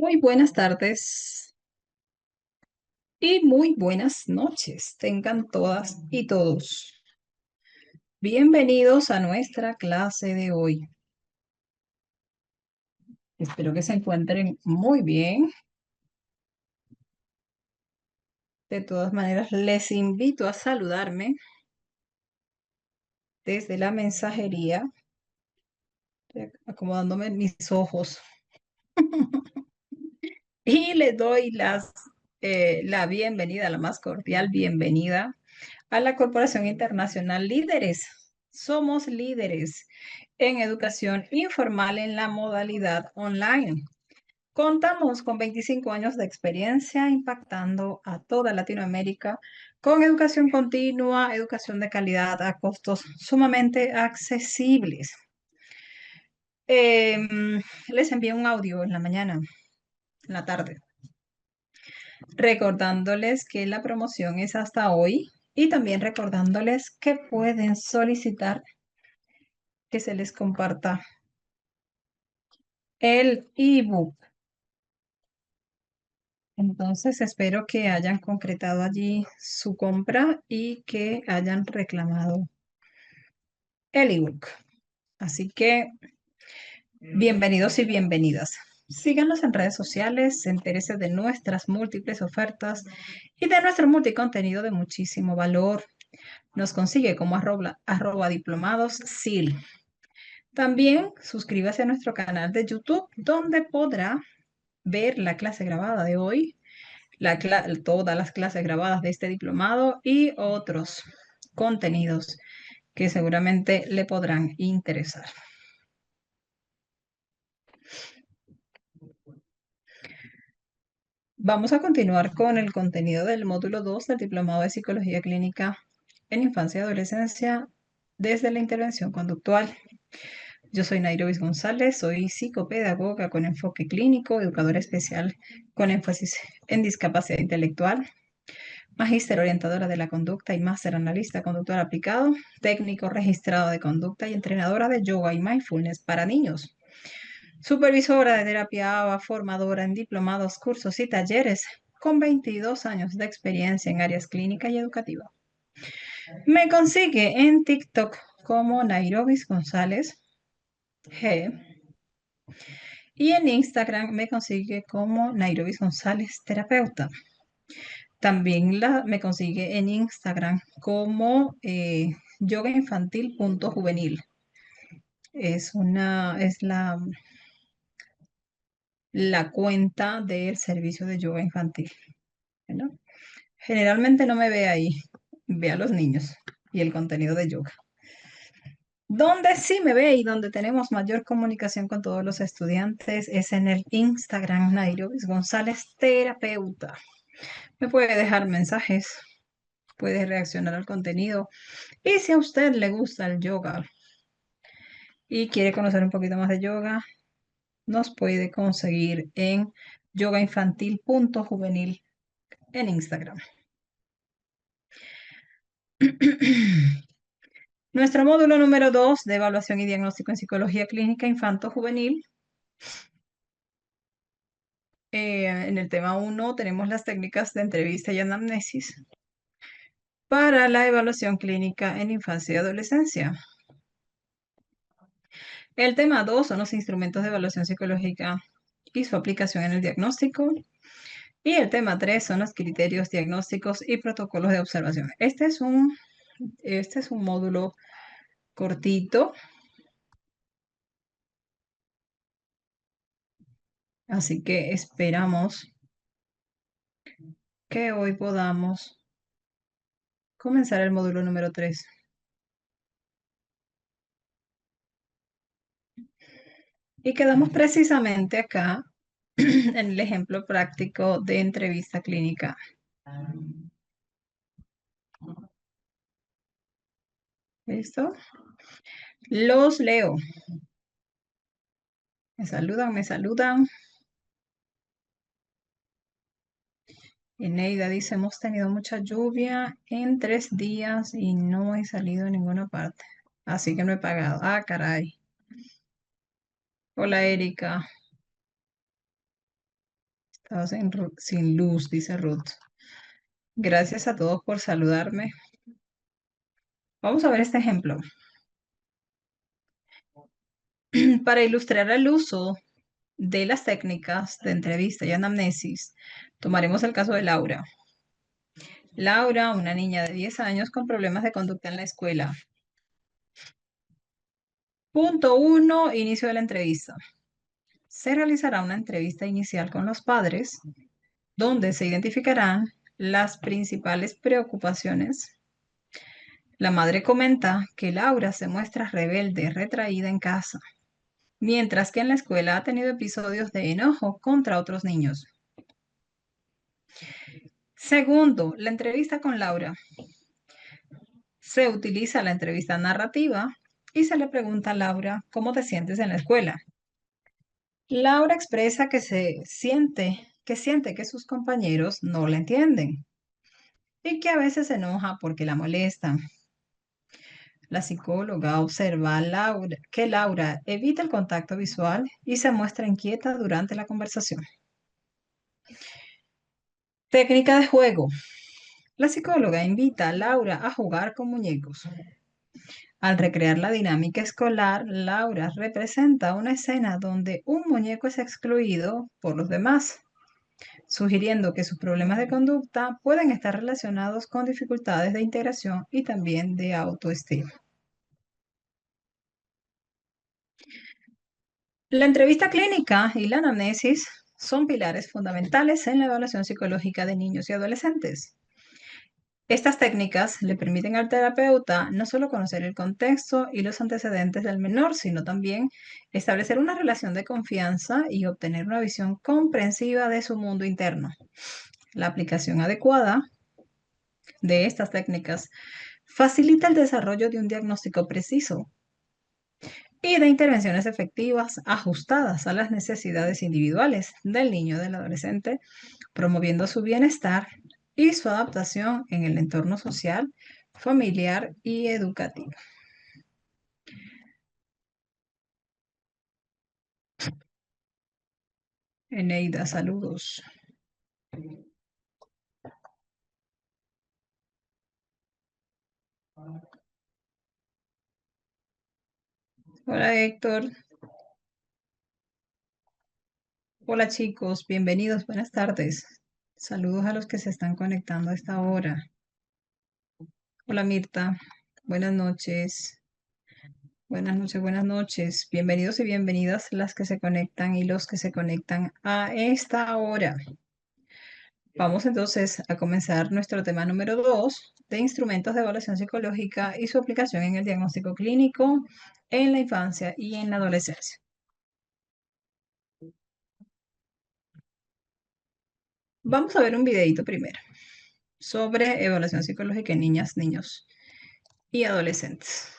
Muy buenas tardes y muy buenas noches. Tengan todas y todos. Bienvenidos a nuestra clase de hoy. Espero que se encuentren muy bien. De todas maneras, les invito a saludarme desde la mensajería. Estoy acomodándome mis ojos. Y les doy la bienvenida, la más cordial bienvenida a la Corporación Internacional Líderes. Somos líderes en educación informal en la modalidad online. Contamos con 25 años de experiencia impactando a toda Latinoamérica con educación continua, educación de calidad a costos sumamente accesibles. Les envié un audio en la mañana, en la tarde, recordándoles que la promoción es hasta hoy y también recordándoles que pueden solicitar que se les comparta el ebook. Entonces, espero que hayan concretado allí su compra y que hayan reclamado el ebook. Así que, bienvenidos y bienvenidas. Síganos en redes sociales, entérese de nuestras múltiples ofertas y de nuestro multicontenido de muchísimo valor. Nos consigue como arroba diplomados SIL. También suscríbase a nuestro canal de YouTube, donde podrá ver la clase grabada de hoy, todas las clases grabadas de este diplomado y otros contenidos que seguramente le podrán interesar. Vamos a continuar con el contenido del módulo 2 del Diplomado de Psicología Clínica en Infancia y Adolescencia desde la intervención conductual. Yo soy Nairobi González, soy psicopedagoga con enfoque clínico, educadora especial con énfasis en discapacidad intelectual, magíster orientadora de la conducta y máster analista conductual aplicado, técnico registrado de conducta y entrenadora de yoga y mindfulness para niños. Supervisora de terapia ABA, formadora en diplomados, cursos y talleres, con 22 años de experiencia en áreas clínica y educativa. Me consigue en TikTok como Nairobi González G. Y en Instagram me consigue como Nairobi González Terapeuta. También me consigue en Instagram como yogainfantil.juvenil. Es la cuenta del servicio de yoga infantil, ¿no? Generalmente no me ve ahí, ve a los niños y el contenido de yoga. Donde sí me ve y donde tenemos mayor comunicación con todos los estudiantes es en el Instagram Nairobi González Terapeuta. Me puede dejar mensajes, puede reaccionar al contenido. Y si a usted le gusta el yoga y quiere conocer un poquito más de yoga, nos puede conseguir en yogainfantil.juvenil en Instagram. Nuestro módulo número 2 de evaluación y diagnóstico en psicología clínica infanto-juvenil. En el tema 1 tenemos las técnicas de entrevista y anamnesis para la evaluación clínica en infancia y adolescencia. El tema 2 son los instrumentos de evaluación psicológica y su aplicación en el diagnóstico. Y el tema 3 son los criterios diagnósticos y protocolos de observación. Este es un módulo cortito, así que esperamos que hoy podamos comenzar el módulo número 3. Y quedamos precisamente acá en el ejemplo práctico de entrevista clínica. ¿Listo? Los leo. Me saludan, me saludan. Eneida dice, hemos tenido mucha lluvia en 3 días y no he salido a ninguna parte. Así que no he pagado. Ah, caray. Hola, Erika. Estaba sin luz, dice Ruth. Gracias a todos por saludarme. Vamos a ver este ejemplo. Para ilustrar el uso de las técnicas de entrevista y anamnesis, tomaremos el caso de Laura. Laura, una niña de 10 años con problemas de conducta en la escuela. Punto 1, inicio de la entrevista. Se realizará una entrevista inicial con los padres, donde se identificarán las principales preocupaciones. La madre comenta que Laura se muestra rebelde, retraída en casa, mientras que en la escuela ha tenido episodios de enojo contra otros niños. Segundo, la entrevista con Laura. Se utiliza la entrevista narrativa y se le pregunta a Laura cómo te sientes en la escuela. Laura expresa que siente que sus compañeros no la entienden y que a veces se enoja porque la molestan. La psicóloga observa que Laura evita el contacto visual y se muestra inquieta durante la conversación. Técnica de juego. La psicóloga invita a Laura a jugar con muñecos. Al recrear la dinámica escolar, Laura representa una escena donde un muñeco es excluido por los demás, sugiriendo que sus problemas de conducta pueden estar relacionados con dificultades de integración y también de autoestima. La entrevista clínica y la anamnesis son pilares fundamentales en la evaluación psicológica de niños y adolescentes. Estas técnicas le permiten al terapeuta no solo conocer el contexto y los antecedentes del menor, sino también establecer una relación de confianza y obtener una visión comprensiva de su mundo interno. La aplicación adecuada de estas técnicas facilita el desarrollo de un diagnóstico preciso y de intervenciones efectivas ajustadas a las necesidades individuales del niño o del adolescente, promoviendo su bienestar y su adaptación en el entorno social, familiar y educativo. Eneida, saludos. Hola Héctor. Hola chicos, bienvenidos, buenas tardes. Saludos a los que se están conectando a esta hora. Hola Mirta, buenas noches. Buenas noches, buenas noches. Bienvenidos y bienvenidas las que se conectan y los que se conectan a esta hora. Vamos entonces a comenzar nuestro tema número 2 de instrumentos de evaluación psicológica y su aplicación en el diagnóstico clínico en la infancia y en la adolescencia. Vamos a ver un videito primero sobre evaluación psicológica en niñas, niños y adolescentes.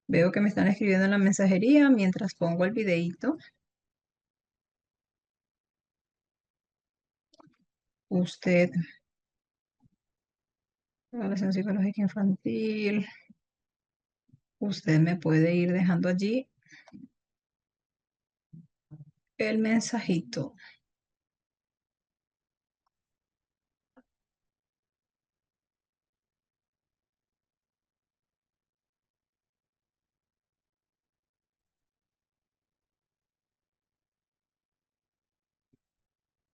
Veo que me están escribiendo en la mensajería mientras pongo el videito. Usted, evaluación psicológica infantil, usted me puede ir dejando allí el mensajito.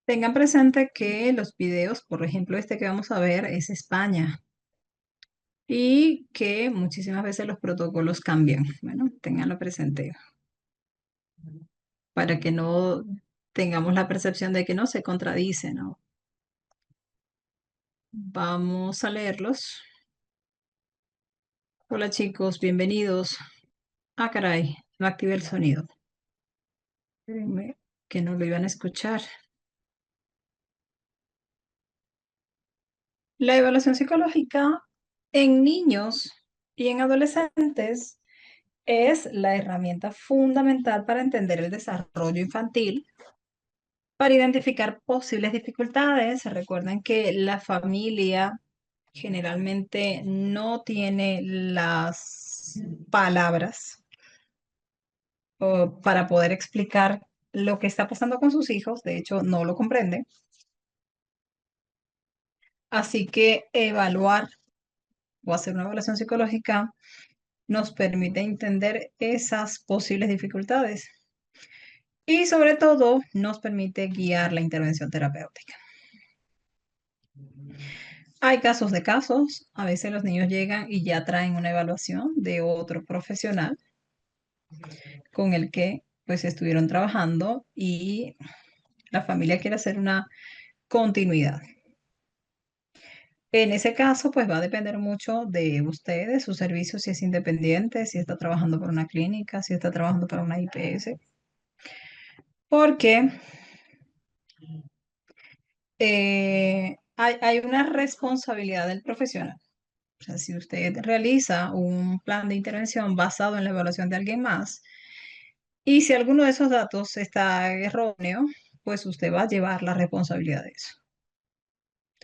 Tengan presente que los videos, por ejemplo, este que vamos a ver es España y que muchísimas veces los protocolos cambian. Bueno, ténganlo presente para que no tengamos la percepción de que no se contradicen, ¿no? Vamos a leerlos. Hola chicos, bienvenidos. Ah, caray, no activé el sonido. Espérenme, que no lo iban a escuchar. La evaluación psicológica en niños y en adolescentes es la herramienta fundamental para entender el desarrollo infantil, para identificar posibles dificultades. Recuerden que la familia generalmente no tiene las palabras para poder explicar lo que está pasando con sus hijos, de hecho, no lo comprende. Así que evaluar o hacer una evaluación psicológica nos permite entender esas posibles dificultades y sobre todo nos permite guiar la intervención terapéutica. Hay casos de casos, a veces los niños llegan y ya traen una evaluación de otro profesional con el que pues estuvieron trabajando y la familia quiere hacer una continuidad. En ese caso, pues va a depender mucho de usted, de su servicio, si es independiente, si está trabajando para una clínica, si está trabajando para una IPS, porque hay una responsabilidad del profesional. O sea, si usted realiza un plan de intervención basado en la evaluación de alguien más, y si alguno de esos datos está erróneo, pues usted va a llevar la responsabilidad de eso.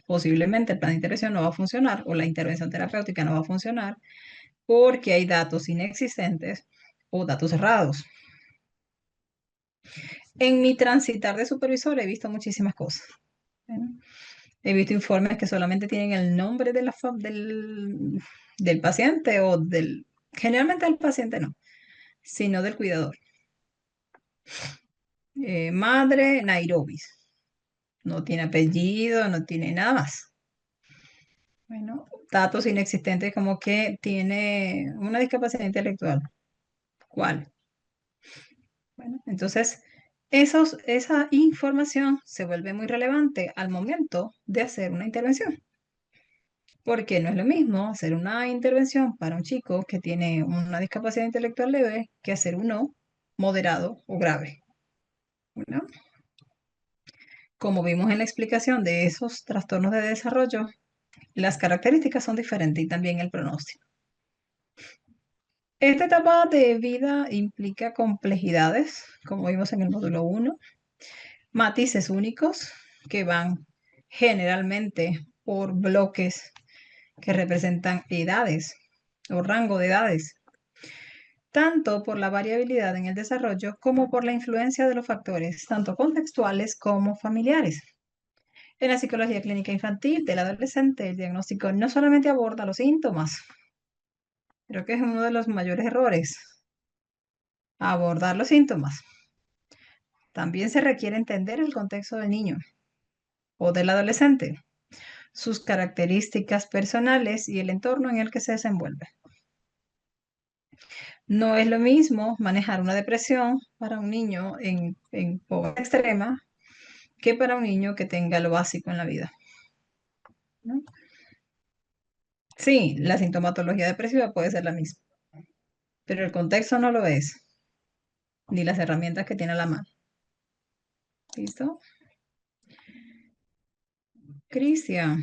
Posiblemente el plan de intervención no va a funcionar o la intervención terapéutica no va a funcionar porque hay datos inexistentes o datos errados. En mi transitar de supervisor he visto muchísimas cosas. ¿Ven? He visto informes que solamente tienen el nombre de del paciente o del, generalmente del paciente no, sino del cuidador. Madre Nairobi, no tiene apellido, no tiene nada más. Bueno, datos inexistentes como que tiene una discapacidad intelectual. ¿Cuál? Bueno, entonces esa información se vuelve muy relevante al momento de hacer una intervención. Porque no es lo mismo hacer una intervención para un chico que tiene una discapacidad intelectual leve que hacer uno moderado o grave. ¿No? Como vimos en la explicación de esos trastornos de desarrollo, las características son diferentes y también el pronóstico. Esta etapa de vida implica complejidades, como vimos en el módulo 1, matices únicos que van generalmente por bloques que representan edades o rango de edades, tanto por la variabilidad en el desarrollo como por la influencia de los factores, tanto contextuales como familiares. En la psicología clínica infantil del adolescente, el diagnóstico no solamente aborda los síntomas, creo que es uno de los mayores errores, abordar los síntomas. También se requiere entender el contexto del niño o del adolescente, sus características personales y el entorno en el que se desenvuelve. No es lo mismo manejar una depresión para un niño en pobreza extrema que para un niño que tenga lo básico en la vida, ¿no? Sí, la sintomatología depresiva puede ser la misma, pero el contexto no lo es, ni las herramientas que tiene a la mano. ¿Listo? Cristian.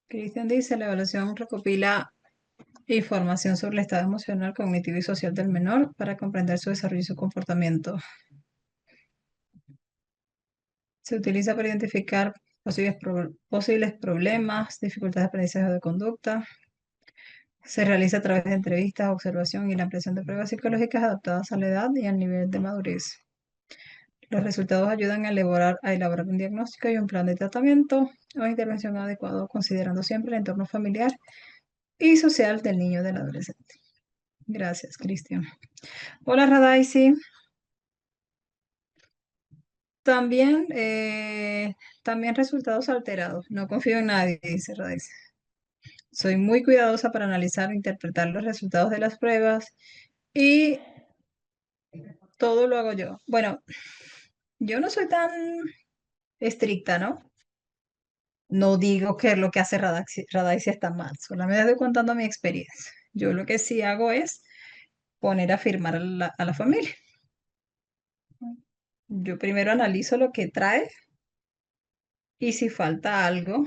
Cristian dice, la evaluación recopila información sobre el estado emocional, cognitivo y social del menor para comprender su desarrollo y su comportamiento. Se utiliza para identificar posibles problemas, dificultades de aprendizaje o de conducta. Se realiza a través de entrevistas, observación y la ampliación de pruebas psicológicas adaptadas a la edad y al nivel de madurez. Los resultados ayudan a elaborar un diagnóstico y un plan de tratamiento o intervención adecuado, considerando siempre el entorno familiar y social del niño o del adolescente. Gracias, Cristian. Hola, Radaisi. También, también resultados alterados. No confío en nadie, dice Radaisi. Soy muy cuidadosa para analizar e interpretar los resultados de las pruebas y todo lo hago yo. Bueno, yo no soy tan estricta, ¿no? No digo que lo que hace Radaisi está mal, solamente estoy contando mi experiencia. Yo lo que sí hago es poner a firmar a a la familia. Yo primero analizo lo que trae y si falta algo,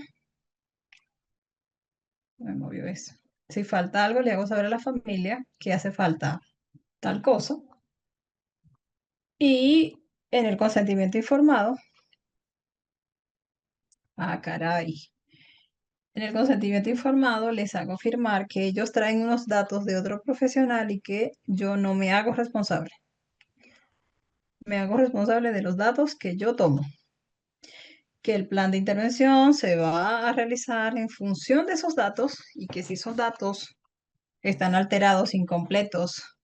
me movió eso. Si falta algo, le hago saber a la familia que hace falta tal cosa. Y en el consentimiento informado, ah, caray. En el consentimiento informado les hago firmar que ellos traen unos datos de otro profesional y que yo no me hago responsable. me hago responsable de los datos que yo tomo, que el plan de intervención se va a realizar en función de esos datos y que si esos datos están alterados, incompletos,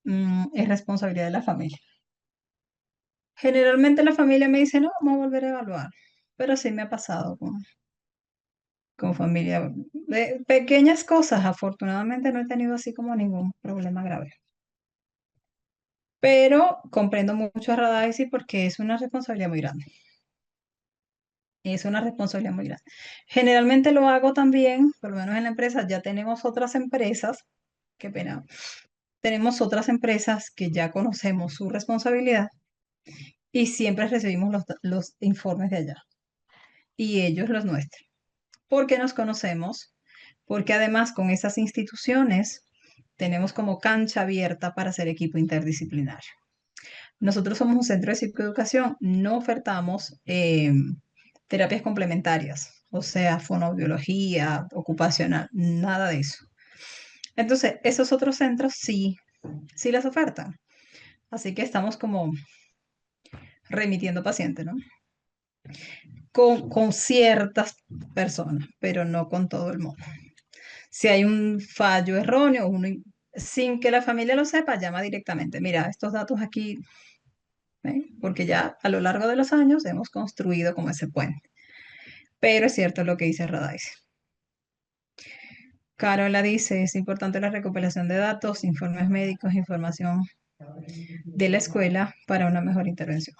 es responsabilidad de la familia. Generalmente la familia me dice, no, vamos a volver a evaluar, pero sí me ha pasado con familia. De pequeñas cosas, afortunadamente no he tenido así como ningún problema grave. Pero comprendo mucho a Radaisy porque es una responsabilidad muy grande. Es una responsabilidad muy grande. Generalmente lo hago también, por lo menos en la empresa, ya tenemos otras empresas, qué pena, tenemos otras empresas que ya conocemos su responsabilidad y siempre recibimos los informes de allá y ellos los nuestros. Porque nos conocemos, porque además con esas instituciones tenemos como cancha abierta para hacer equipo interdisciplinario. Nosotros somos un centro de psicoeducación, no ofertamos terapias complementarias, o sea, fonoaudiología, ocupacional, nada de eso. Entonces, esos otros centros sí las ofertan. Así que estamos como remitiendo pacientes, ¿no? Con ciertas personas, pero no con todo el mundo. Si hay un fallo erróneo, sin que la familia lo sepa, llama directamente. Mira, estos datos aquí, ¿eh? Porque ya a lo largo de los años hemos construido como ese puente. Pero es cierto lo que dice Radice. Carola dice, es importante la recopilación de datos, informes médicos, información de la escuela para una mejor intervención.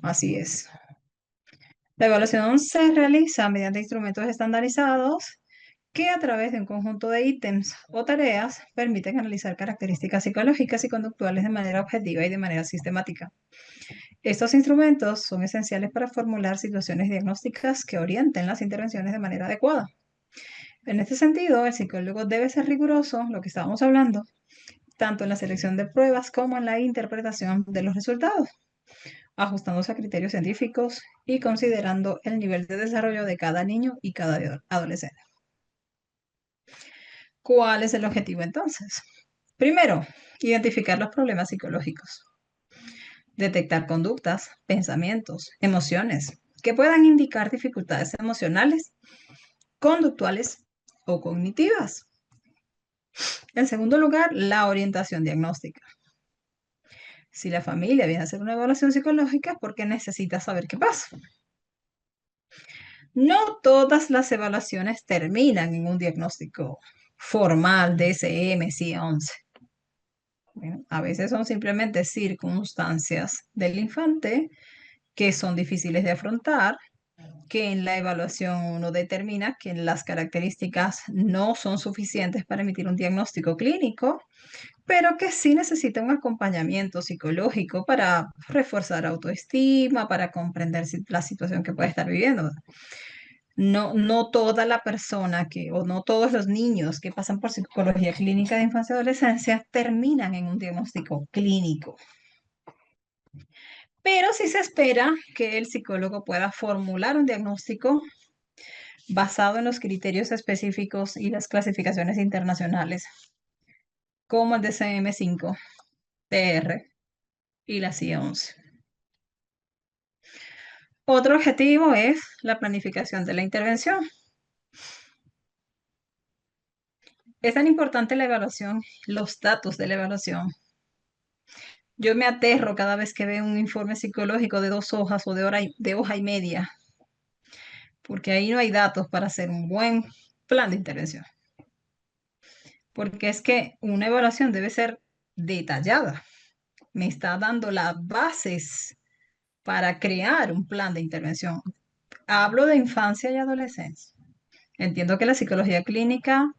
Así es. La evaluación se realiza mediante instrumentos estandarizados que a través de un conjunto de ítems o tareas permiten analizar características psicológicas y conductuales de manera objetiva y de manera sistemática. Estos instrumentos son esenciales para formular situaciones diagnósticas que orienten las intervenciones de manera adecuada. En este sentido, el psicólogo debe ser riguroso, lo que estábamos hablando, tanto en la selección de pruebas como en la interpretación de los resultados, ajustándose a criterios científicos y considerando el nivel de desarrollo de cada niño y cada adolescente. ¿Cuál es el objetivo entonces? Primero, identificar los problemas psicológicos, detectar conductas, pensamientos, emociones que puedan indicar dificultades emocionales, conductuales o cognitivas. En segundo lugar, la orientación diagnóstica. Si la familia viene a hacer una evaluación psicológica es porque necesita saber qué pasa. No todas las evaluaciones terminan en un diagnóstico formal DSM, CI-11. Bueno, a veces son simplemente circunstancias del infante que son difíciles de afrontar, que en la evaluación uno determina que las características no son suficientes para emitir un diagnóstico clínico, pero que sí necesita un acompañamiento psicológico para reforzar autoestima, para comprender la situación que puede estar viviendo. No toda la persona o no todos los niños que pasan por psicología clínica de infancia y adolescencia terminan en un diagnóstico clínico. Pero sí se espera que el psicólogo pueda formular un diagnóstico basado en los criterios específicos y las clasificaciones internacionales, como el DSM-5, TR y la CIE-11. Otro objetivo es la planificación de la intervención. Es tan importante la evaluación, los datos de la evaluación. Yo me aterro cada vez que veo un informe psicológico de 2 hojas o de hoja y media, porque ahí no hay datos para hacer un buen plan de intervención. Porque es que una evaluación debe ser detallada. Me está dando las bases para crear un plan de intervención. Hablo de infancia y adolescencia. Entiendo que la psicología clínica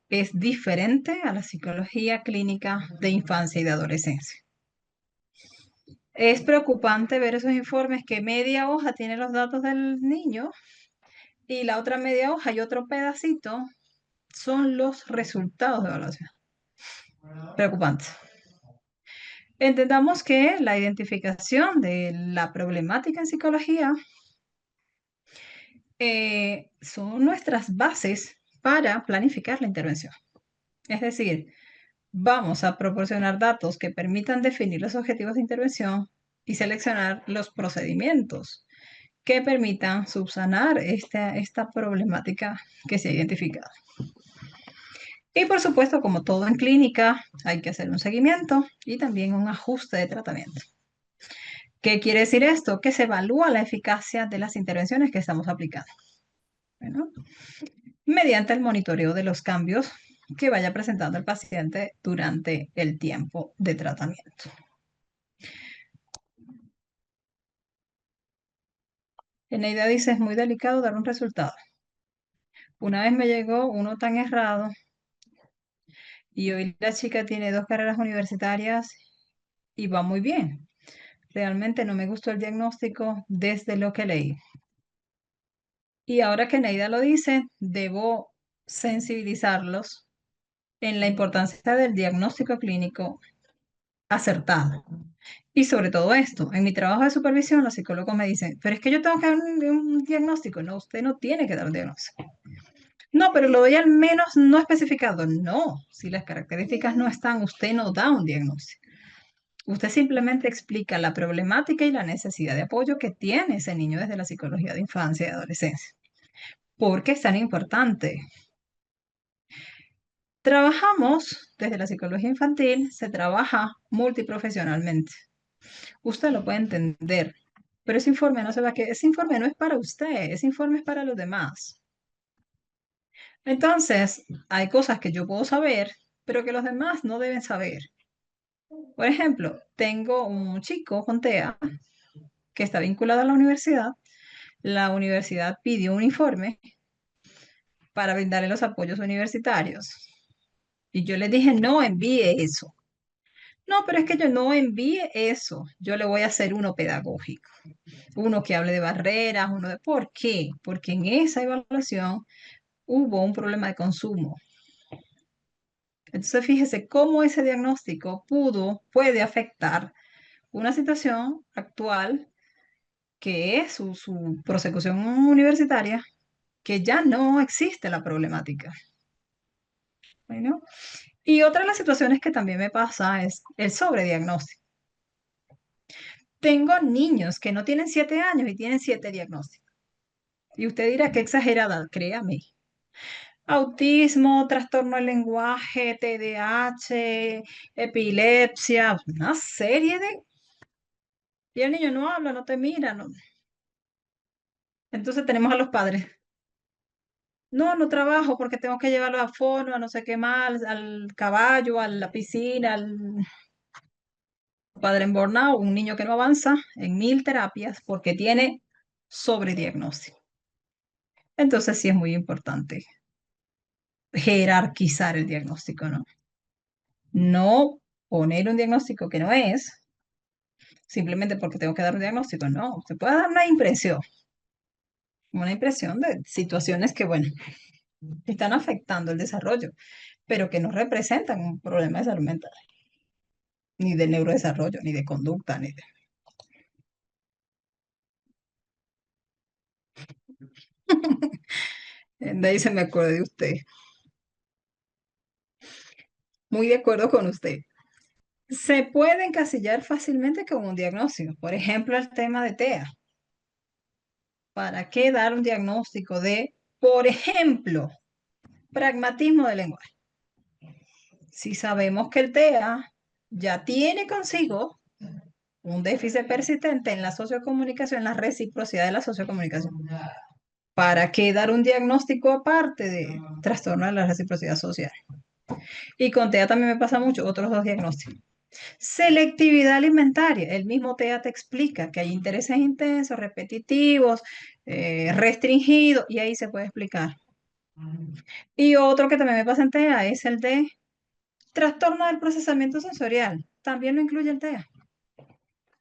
es diferente a la psicología clínica de infancia y de adolescencia. Es preocupante ver esos informes que media hoja tiene los datos del niño y la otra media hoja y otro pedacito son los resultados de evaluación. Preocupante. Entendamos que la identificación de la problemática en psicología son nuestras bases para planificar la intervención. Es decir, Vamos a proporcionar datos que permitan definir los objetivos de intervención y seleccionar los procedimientos que permitan subsanar esta problemática que se ha identificado. Y por supuesto, como todo en clínica, hay que hacer un seguimiento y también un ajuste de tratamiento. ¿Qué quiere decir esto? Que se evalúa la eficacia de las intervenciones que estamos aplicando. Bueno, mediante el monitoreo de los cambios que vaya presentando el paciente durante el tiempo de tratamiento. Eneida dice, es muy delicado dar un resultado. Una vez me llegó uno tan errado y hoy la chica tiene 2 carreras universitarias y va muy bien. Realmente no me gustó el diagnóstico desde lo que leí. Y ahora que Neida lo dice, debo sensibilizarlos en la importancia del diagnóstico clínico acertado. Y sobre todo esto, en mi trabajo de supervisión, los psicólogos me dicen, pero es que yo tengo que dar un diagnóstico. No, usted no tiene que dar un diagnóstico. No, pero lo doy al menos no especificado. No, si las características no están, usted no da un diagnóstico. Usted simplemente explica la problemática y la necesidad de apoyo que tiene ese niño desde la psicología de infancia y adolescencia. ¿Por qué es tan importante? Trabajamos desde la psicología infantil, se trabaja multiprofesionalmente. Usted lo puede entender, pero ese informe no se va a que ese informe no es para usted, ese informe es para los demás. Entonces, hay cosas que yo puedo saber, pero que los demás no deben saber. Por ejemplo, tengo un chico con TEA que está vinculado a la universidad. La universidad pidió un informe para brindarle los apoyos universitarios. Y yo le dije, no envíe eso. No, pero es que yo no envíe eso. Yo le voy a hacer uno pedagógico, uno que hable de barreras, uno de... ¿Por qué? Porque en esa evaluación hubo un problema de consumo. Entonces, fíjese cómo ese diagnóstico puede afectar una situación actual que es su prosecución universitaria, que ya no existe la problemática. Bueno, y otra de las situaciones que también me pasa es el sobrediagnóstico. Tengo niños que no tienen 7 años y tienen 7 diagnósticos. Y usted dirá que exagerada, créame. Autismo, trastorno del lenguaje, TDAH, epilepsia, una serie de... Y el niño no habla, no te mira, no. Entonces tenemos a los padres. No, no trabajo porque tengo que llevarlo a fono, a no sé qué más, al caballo, a la piscina, al padre en burnout, un niño que no avanza en 1000 terapias porque tiene sobrediagnóstico. Entonces sí es muy importante jerarquizar el diagnóstico, ¿no? No poner un diagnóstico que no es, simplemente porque tengo que dar un diagnóstico, no. Se puede dar una impresión de situaciones que, bueno, están afectando el desarrollo, pero que no representan un problema de salud mental, ni de neurodesarrollo, ni de conducta, ni de... De ahí se me acuerda de usted. Muy de acuerdo con usted. Se puede encasillar fácilmente con un diagnóstico. Por ejemplo, el tema de TEA. ¿Para qué dar un diagnóstico de, por ejemplo, pragmatismo del lenguaje? Si sabemos que el TEA ya tiene consigo un déficit persistente en la sociocomunicación, en la reciprocidad de la sociocomunicación. ¿Para qué dar un diagnóstico aparte de trastorno de la reciprocidad social? Y con TEA también me pasa mucho, otros 2 diagnósticos. Selectividad alimentaria. El mismo TEA te explica que hay intereses intensos, repetitivos, restringidos, y ahí se puede explicar. Y otro que también me pasa en TEA es el de trastorno del procesamiento sensorial. También lo incluye el TEA.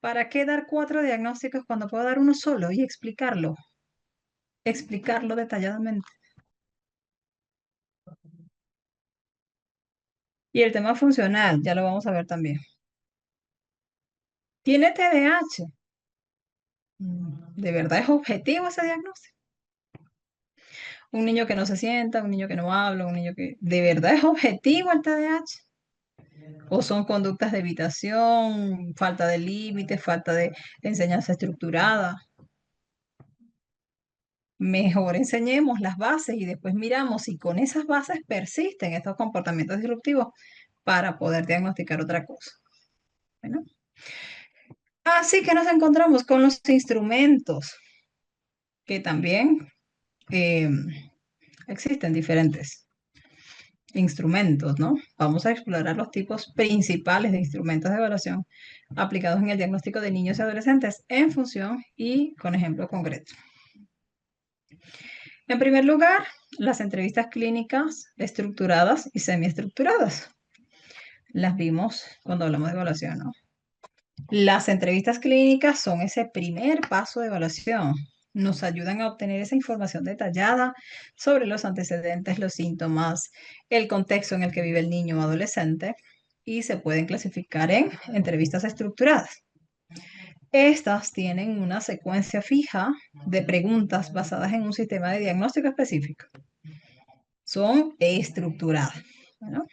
¿Para qué dar 4 diagnósticos cuando puedo dar uno solo y explicarlo detalladamente? Y el tema funcional, ya lo vamos a ver también. ¿Tiene TDAH? ¿De verdad es objetivo ese diagnóstico? Un niño que no se sienta, un niño que no habla, un niño que... ¿De verdad es objetivo el TDAH? o son conductas de evitación, falta de límites, falta de enseñanza estructurada. Mejor enseñemos las bases y después miramos si con esas bases persisten estos comportamientos disruptivos para poder diagnosticar otra cosa. Bueno, así que nos encontramos con los instrumentos, que también eh, existen diferentes instrumentos, ¿no? Vamos a explorar los tipos principales de instrumentos de evaluación aplicados en el diagnóstico de niños y adolescentes en función y con ejemplos concretos. En primer lugar, las entrevistas clínicas estructuradas y semiestructuradas. Las vimos cuando hablamos de evaluación, ¿no? Las entrevistas clínicas son ese primer paso de evaluación. Nos ayudan a obtener esa información detallada sobre los antecedentes, los síntomas, el contexto en el que vive el niño o adolescente y se pueden clasificar en entrevistas estructuradas. Estas tienen una secuencia fija de preguntas basadas en un sistema de diagnóstico específico. Son estructuradas. Bueno,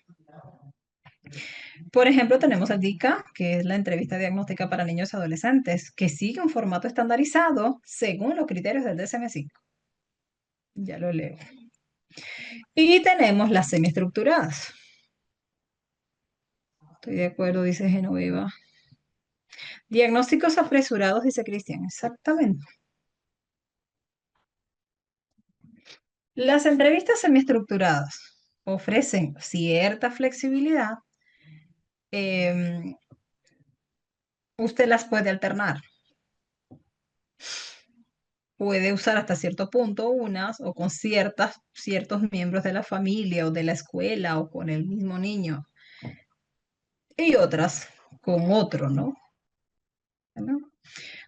por ejemplo, tenemos el DICA, que es la entrevista diagnóstica para niños y adolescentes, que sigue un formato estandarizado según los criterios del DSM-5. Ya lo leo. Y tenemos las semiestructuradas. Estoy de acuerdo, dice Genoveva. Diagnósticos apresurados, dice Cristian. Exactamente. Las entrevistas semiestructuradas ofrecen cierta flexibilidad. Usted las puede alternar. Puede usar hasta cierto punto unas o con ciertos miembros de la familia o de la escuela o con el mismo niño y otras con otro, ¿no? ¿No?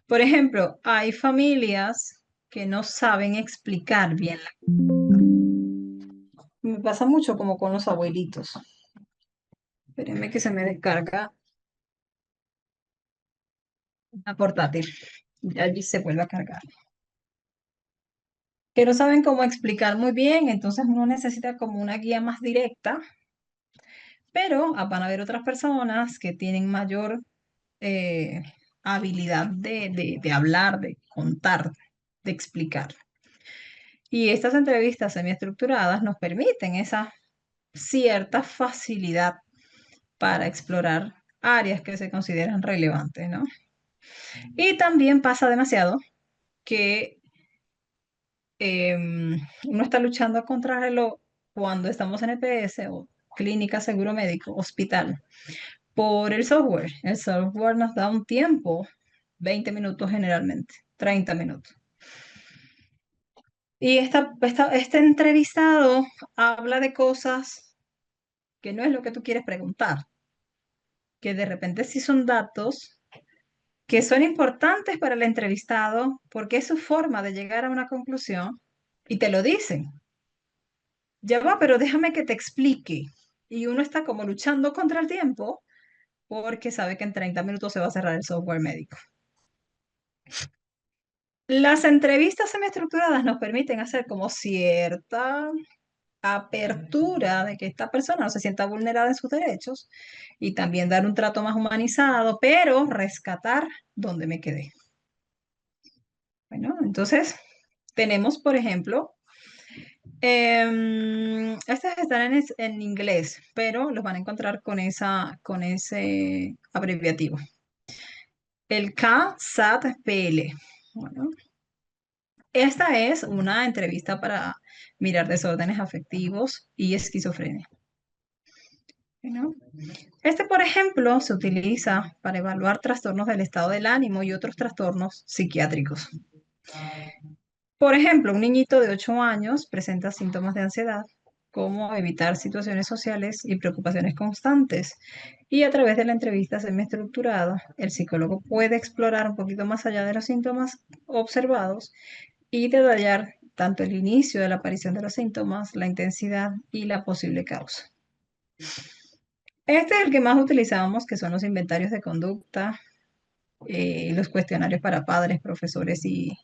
Por ejemplo, hay familias que no saben explicar bien. Me pasa mucho como con los abuelitos. Espérenme que se me descarga la portátil. Y allí se vuelve a cargar. Que no saben cómo explicar muy bien, entonces uno necesita como una guía más directa, pero van a haber otras personas que tienen mayor eh, habilidad de hablar, de contar, de explicar. Y estas entrevistas semiestructuradas nos permiten esa cierta facilidad para explorar áreas que se consideran relevantes, ¿no? Y también pasa demasiado que uno está luchando contra reloj cuando estamos en EPS o clínica, seguro médico, hospital, por el software. El software nos da un tiempo, 20 minutos generalmente, 30 minutos. Y este entrevistado habla de cosas que no es lo que tú quieres preguntar, que de repente sí son datos que son importantes para el entrevistado porque es su forma de llegar a una conclusión y te lo dicen. Ya va, pero déjame que te explique. Y uno está como luchando contra el tiempo porque sabe que en 30 minutos se va a cerrar el software médico. Las entrevistas semiestructuradas nos permiten hacer como cierta apertura de que esta persona no se sienta vulnerada en sus derechos y también dar un trato más humanizado, pero rescatar donde me quedé. Bueno, entonces tenemos, por ejemplo, estas están en inglés, pero los van a encontrar con ese abreviativo. El CASAT-PL. Bueno, esta es una entrevista para mirar desórdenes afectivos y esquizofrenia. ¿No? Este, por ejemplo, se utiliza para evaluar trastornos del estado del ánimo y otros trastornos psiquiátricos. Por ejemplo, un niñito de 8 años presenta síntomas de ansiedad, como evitar situaciones sociales y preocupaciones constantes. Y a través de la entrevista semiestructurada, el psicólogo puede explorar un poquito más allá de los síntomas observados y detallar tanto el inicio de la aparición de los síntomas, la intensidad y la posible causa. Este es el que más utilizamos, que son los inventarios de conducta, los cuestionarios para padres, profesores y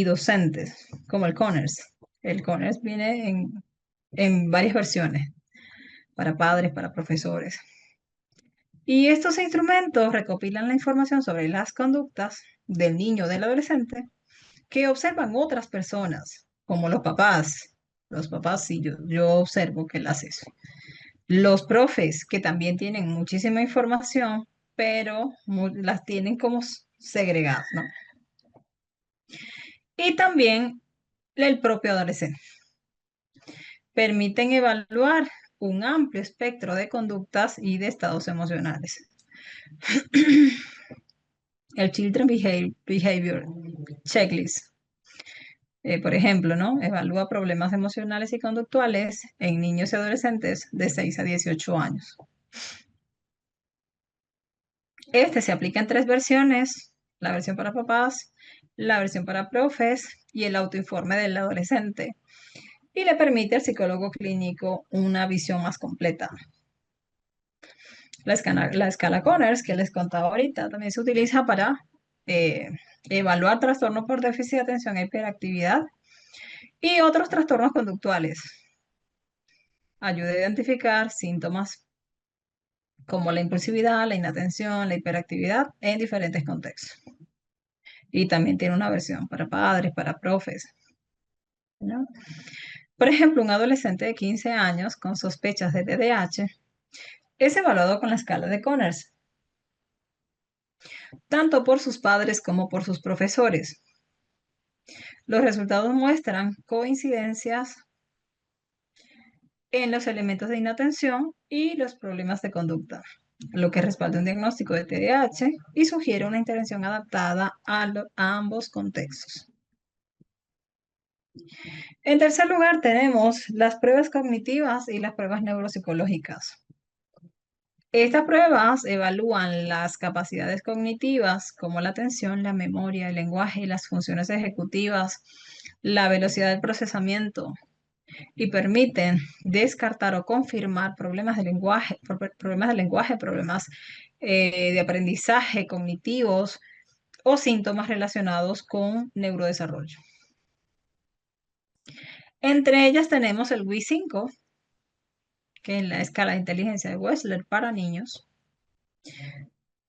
docentes, como el Conners. El Conners viene en varias versiones. para padres, para profesores. Y estos instrumentos recopilan la información sobre las conductas del niño o del adolescente que observan otras personas, como los papás. Los papás, sí, yo observo que él hace eso. Los profes, que también tienen muchísima información, pero las tienen como segregadas, ¿no? Y también el propio adolescente. Permiten evaluar un amplio espectro de conductas y de estados emocionales. El Children Behavior Checklist, por ejemplo, ¿no? Evalúa problemas emocionales y conductuales en niños y adolescentes de 6 a 18 años. Este se aplica en 3 versiones: la versión para papás, la versión para profes y el autoinforme del adolescente. Y le permite al psicólogo clínico una visión más completa. La escala Conners, que les contaba ahorita, también se utiliza para eh, evaluar trastornos por déficit de atención e hiperactividad y otros trastornos conductuales. Ayuda a identificar síntomas como la impulsividad, la inatención, la hiperactividad en diferentes contextos. Y también tiene una versión para padres, para profes, ¿no? Por ejemplo, un adolescente de 15 años con sospechas de TDAH es evaluado con la escala de Conners, tanto por sus padres como por sus profesores. Los resultados muestran coincidencias en los elementos de inatención y los problemas de conducta, lo que respalda un diagnóstico de TDAH y sugiere una intervención adaptada a ambos contextos. En tercer lugar, tenemos las pruebas cognitivas y las pruebas neuropsicológicas. Estas pruebas evalúan las capacidades cognitivas como la atención, la memoria, el lenguaje, las funciones ejecutivas, la velocidad del procesamiento y permiten descartar o confirmar problemas de lenguaje, problemas de aprendizaje cognitivos o síntomas relacionados con neurodesarrollo. Entre ellas tenemos el WI-5, que es la escala de inteligencia de Wechsler para niños.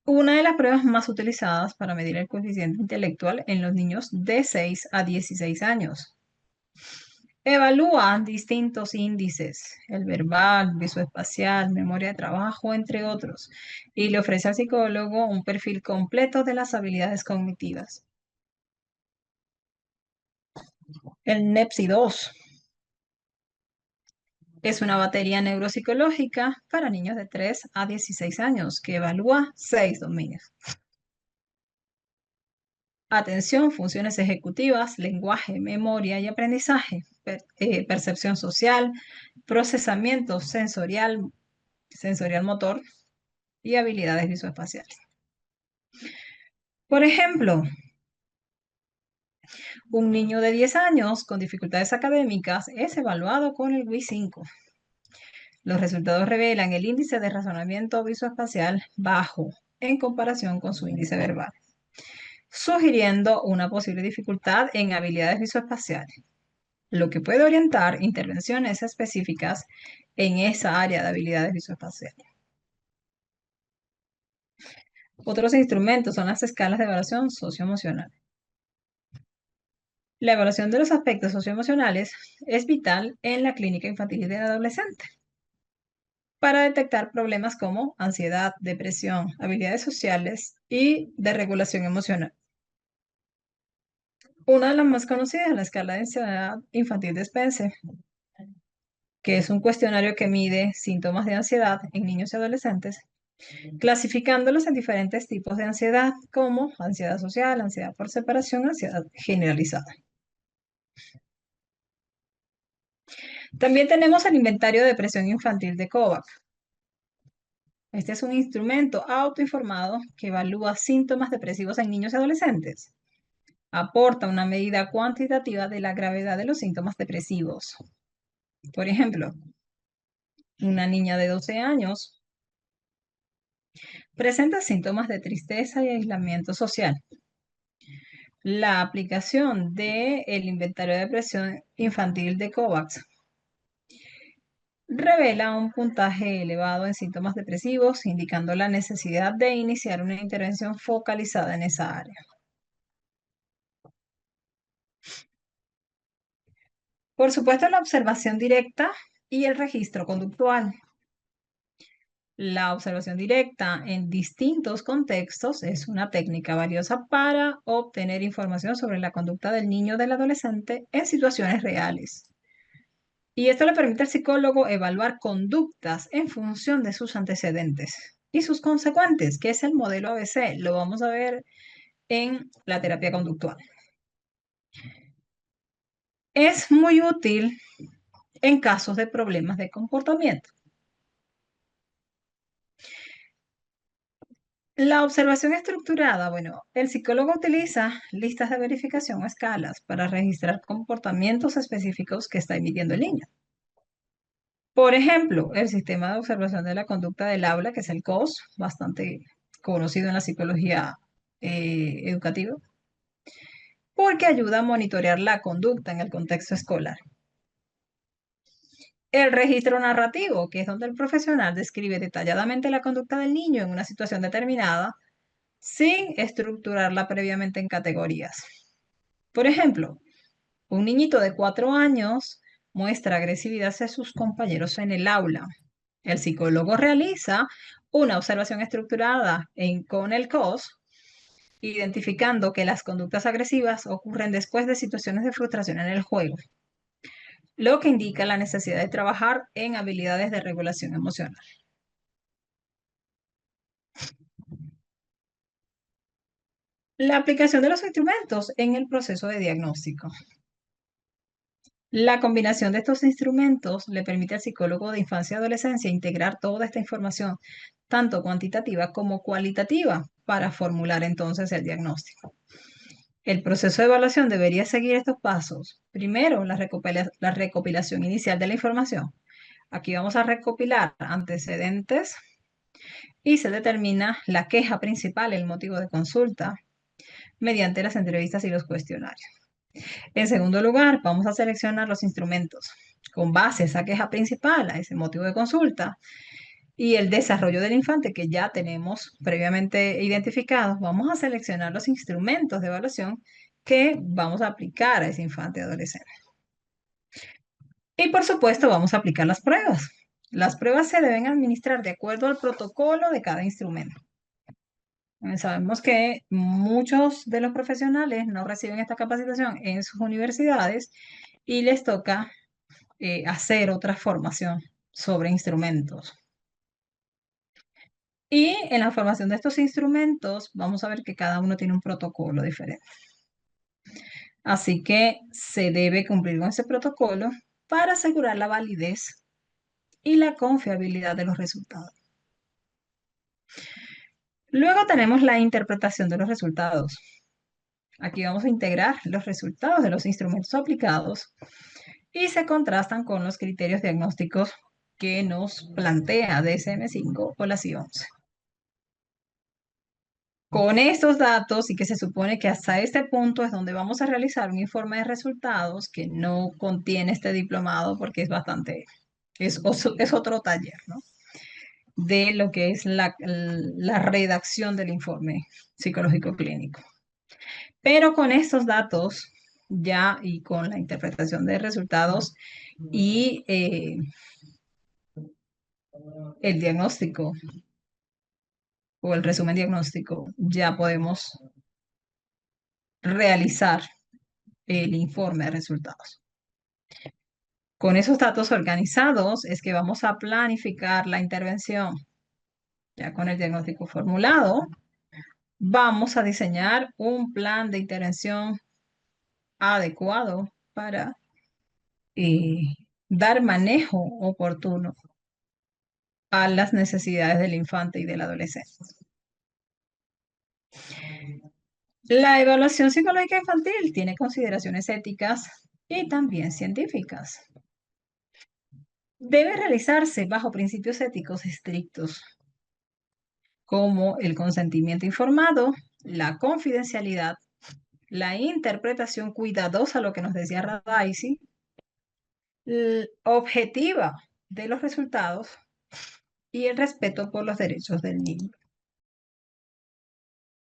Una de las pruebas más utilizadas para medir el coeficiente intelectual en los niños de 6 a 16 años. Evalúa distintos índices, el verbal, visoespacial, memoria de trabajo, entre otros, y le ofrece al psicólogo un perfil completo de las habilidades cognitivas. El NEPSI-2 es una batería neuropsicológica para niños de 3 a 16 años que evalúa 6 dominios. Atención, funciones ejecutivas, lenguaje, memoria y aprendizaje, percepción social, procesamiento sensorial motor y habilidades visoespaciales. Por ejemplo, un niño de 10 años con dificultades académicas es evaluado con el WI-5. Los resultados revelan el índice de razonamiento visoespacial bajo en comparación con su índice verbal, sugiriendo una posible dificultad en habilidades visoespaciales, lo que puede orientar intervenciones específicas en esa área de habilidades visoespaciales. Otros instrumentos son las escalas de evaluación socioemocional. La evaluación de los aspectos socioemocionales es vital en la clínica infantil y del adolescente para detectar problemas como ansiedad, depresión, habilidades sociales y de regulación emocional. Una de las más conocidas es la escala de ansiedad infantil de Spencer, que es un cuestionario que mide síntomas de ansiedad en niños y adolescentes, clasificándolos en diferentes tipos de ansiedad, como ansiedad social, ansiedad por separación, ansiedad generalizada. También tenemos el inventario de depresión infantil de Kovac. Este es un instrumento autoinformado que evalúa síntomas depresivos en niños y adolescentes. Aporta una medida cuantitativa de la gravedad de los síntomas depresivos. Por ejemplo, una niña de 12 años presenta síntomas de tristeza y aislamiento social. La aplicación del inventario de depresión infantil de COVAX revela un puntaje elevado en síntomas depresivos, indicando la necesidad de iniciar una intervención focalizada en esa área. Por supuesto, la observación directa y el registro conductual. La observación directa en distintos contextos es una técnica valiosa para obtener información sobre la conducta del niño o del adolescente en situaciones reales. Y esto le permite al psicólogo evaluar conductas en función de sus antecedentes y sus consecuentes, que es el modelo ABC. Lo vamos a ver en la terapia conductual. Es muy útil en casos de problemas de comportamiento. La observación estructurada, bueno, el psicólogo utiliza listas de verificación o escalas para registrar comportamientos específicos que está emitiendo el niño. Por ejemplo, el sistema de observación de la conducta del aula, que es el COS, bastante conocido en la psicología educativa, porque ayuda a monitorear la conducta en el contexto escolar. El registro narrativo, que es donde el profesional describe detalladamente la conducta del niño en una situación determinada, sin estructurarla previamente en categorías. Por ejemplo, un niñito de 4 años muestra agresividad hacia sus compañeros en el aula. El psicólogo realiza una observación estructurada con el COS, identificando que las conductas agresivas ocurren después de situaciones de frustración en el juego, lo que indica la necesidad de trabajar en habilidades de regulación emocional. La aplicación de los instrumentos en el proceso de diagnóstico. La combinación de estos instrumentos le permite al psicólogo de infancia y adolescencia integrar toda esta información, tanto cuantitativa como cualitativa, para formular entonces el diagnóstico. El proceso de evaluación debería seguir estos pasos. Primero, la recopilación inicial de la información. Aquí vamos a recopilar antecedentes y se determina la queja principal, el motivo de consulta, mediante las entrevistas y los cuestionarios. En segundo lugar, vamos a seleccionar los instrumentos con base a esa queja principal, a ese motivo de consulta y el desarrollo del infante que ya tenemos previamente identificados. Vamos a seleccionar los instrumentos de evaluación que vamos a aplicar a ese infante adolescente. Y por supuesto, vamos a aplicar las pruebas. Las pruebas se deben administrar de acuerdo al protocolo de cada instrumento. Sabemos que muchos de los profesionales no reciben esta capacitación en sus universidades y les toca hacer otra formación sobre instrumentos. Y en la formación de estos instrumentos vamos a ver que cada uno tiene un protocolo diferente. Así que se debe cumplir con ese protocolo para asegurar la validez y la confiabilidad de los resultados. Luego tenemos la interpretación de los resultados. Aquí vamos a integrar los resultados de los instrumentos aplicados y se contrastan con los criterios diagnósticos que nos plantea DSM-5 o la CI-11. Con estos datos y que se supone que hasta este punto es donde vamos a realizar un informe de resultados que no contiene este diplomado porque es bastante, es otro taller, ¿no? De lo que es la redacción del informe psicológico clínico. Pero con estos datos ya y con la interpretación de resultados y el diagnóstico o el resumen diagnóstico, ya podemos realizar el informe de resultados. Con esos datos organizados es que vamos a planificar la intervención. Ya con el diagnóstico formulado, vamos a diseñar un plan de intervención adecuado para dar manejo oportuno a las necesidades del infante y del adolescente. La evaluación psicológica infantil tiene consideraciones éticas y también científicas. Debe realizarse bajo principios éticos estrictos, como el consentimiento informado, la confidencialidad, la interpretación cuidadosa, lo que nos decía Radaisi, objetiva, de los resultados y el respeto por los derechos del niño.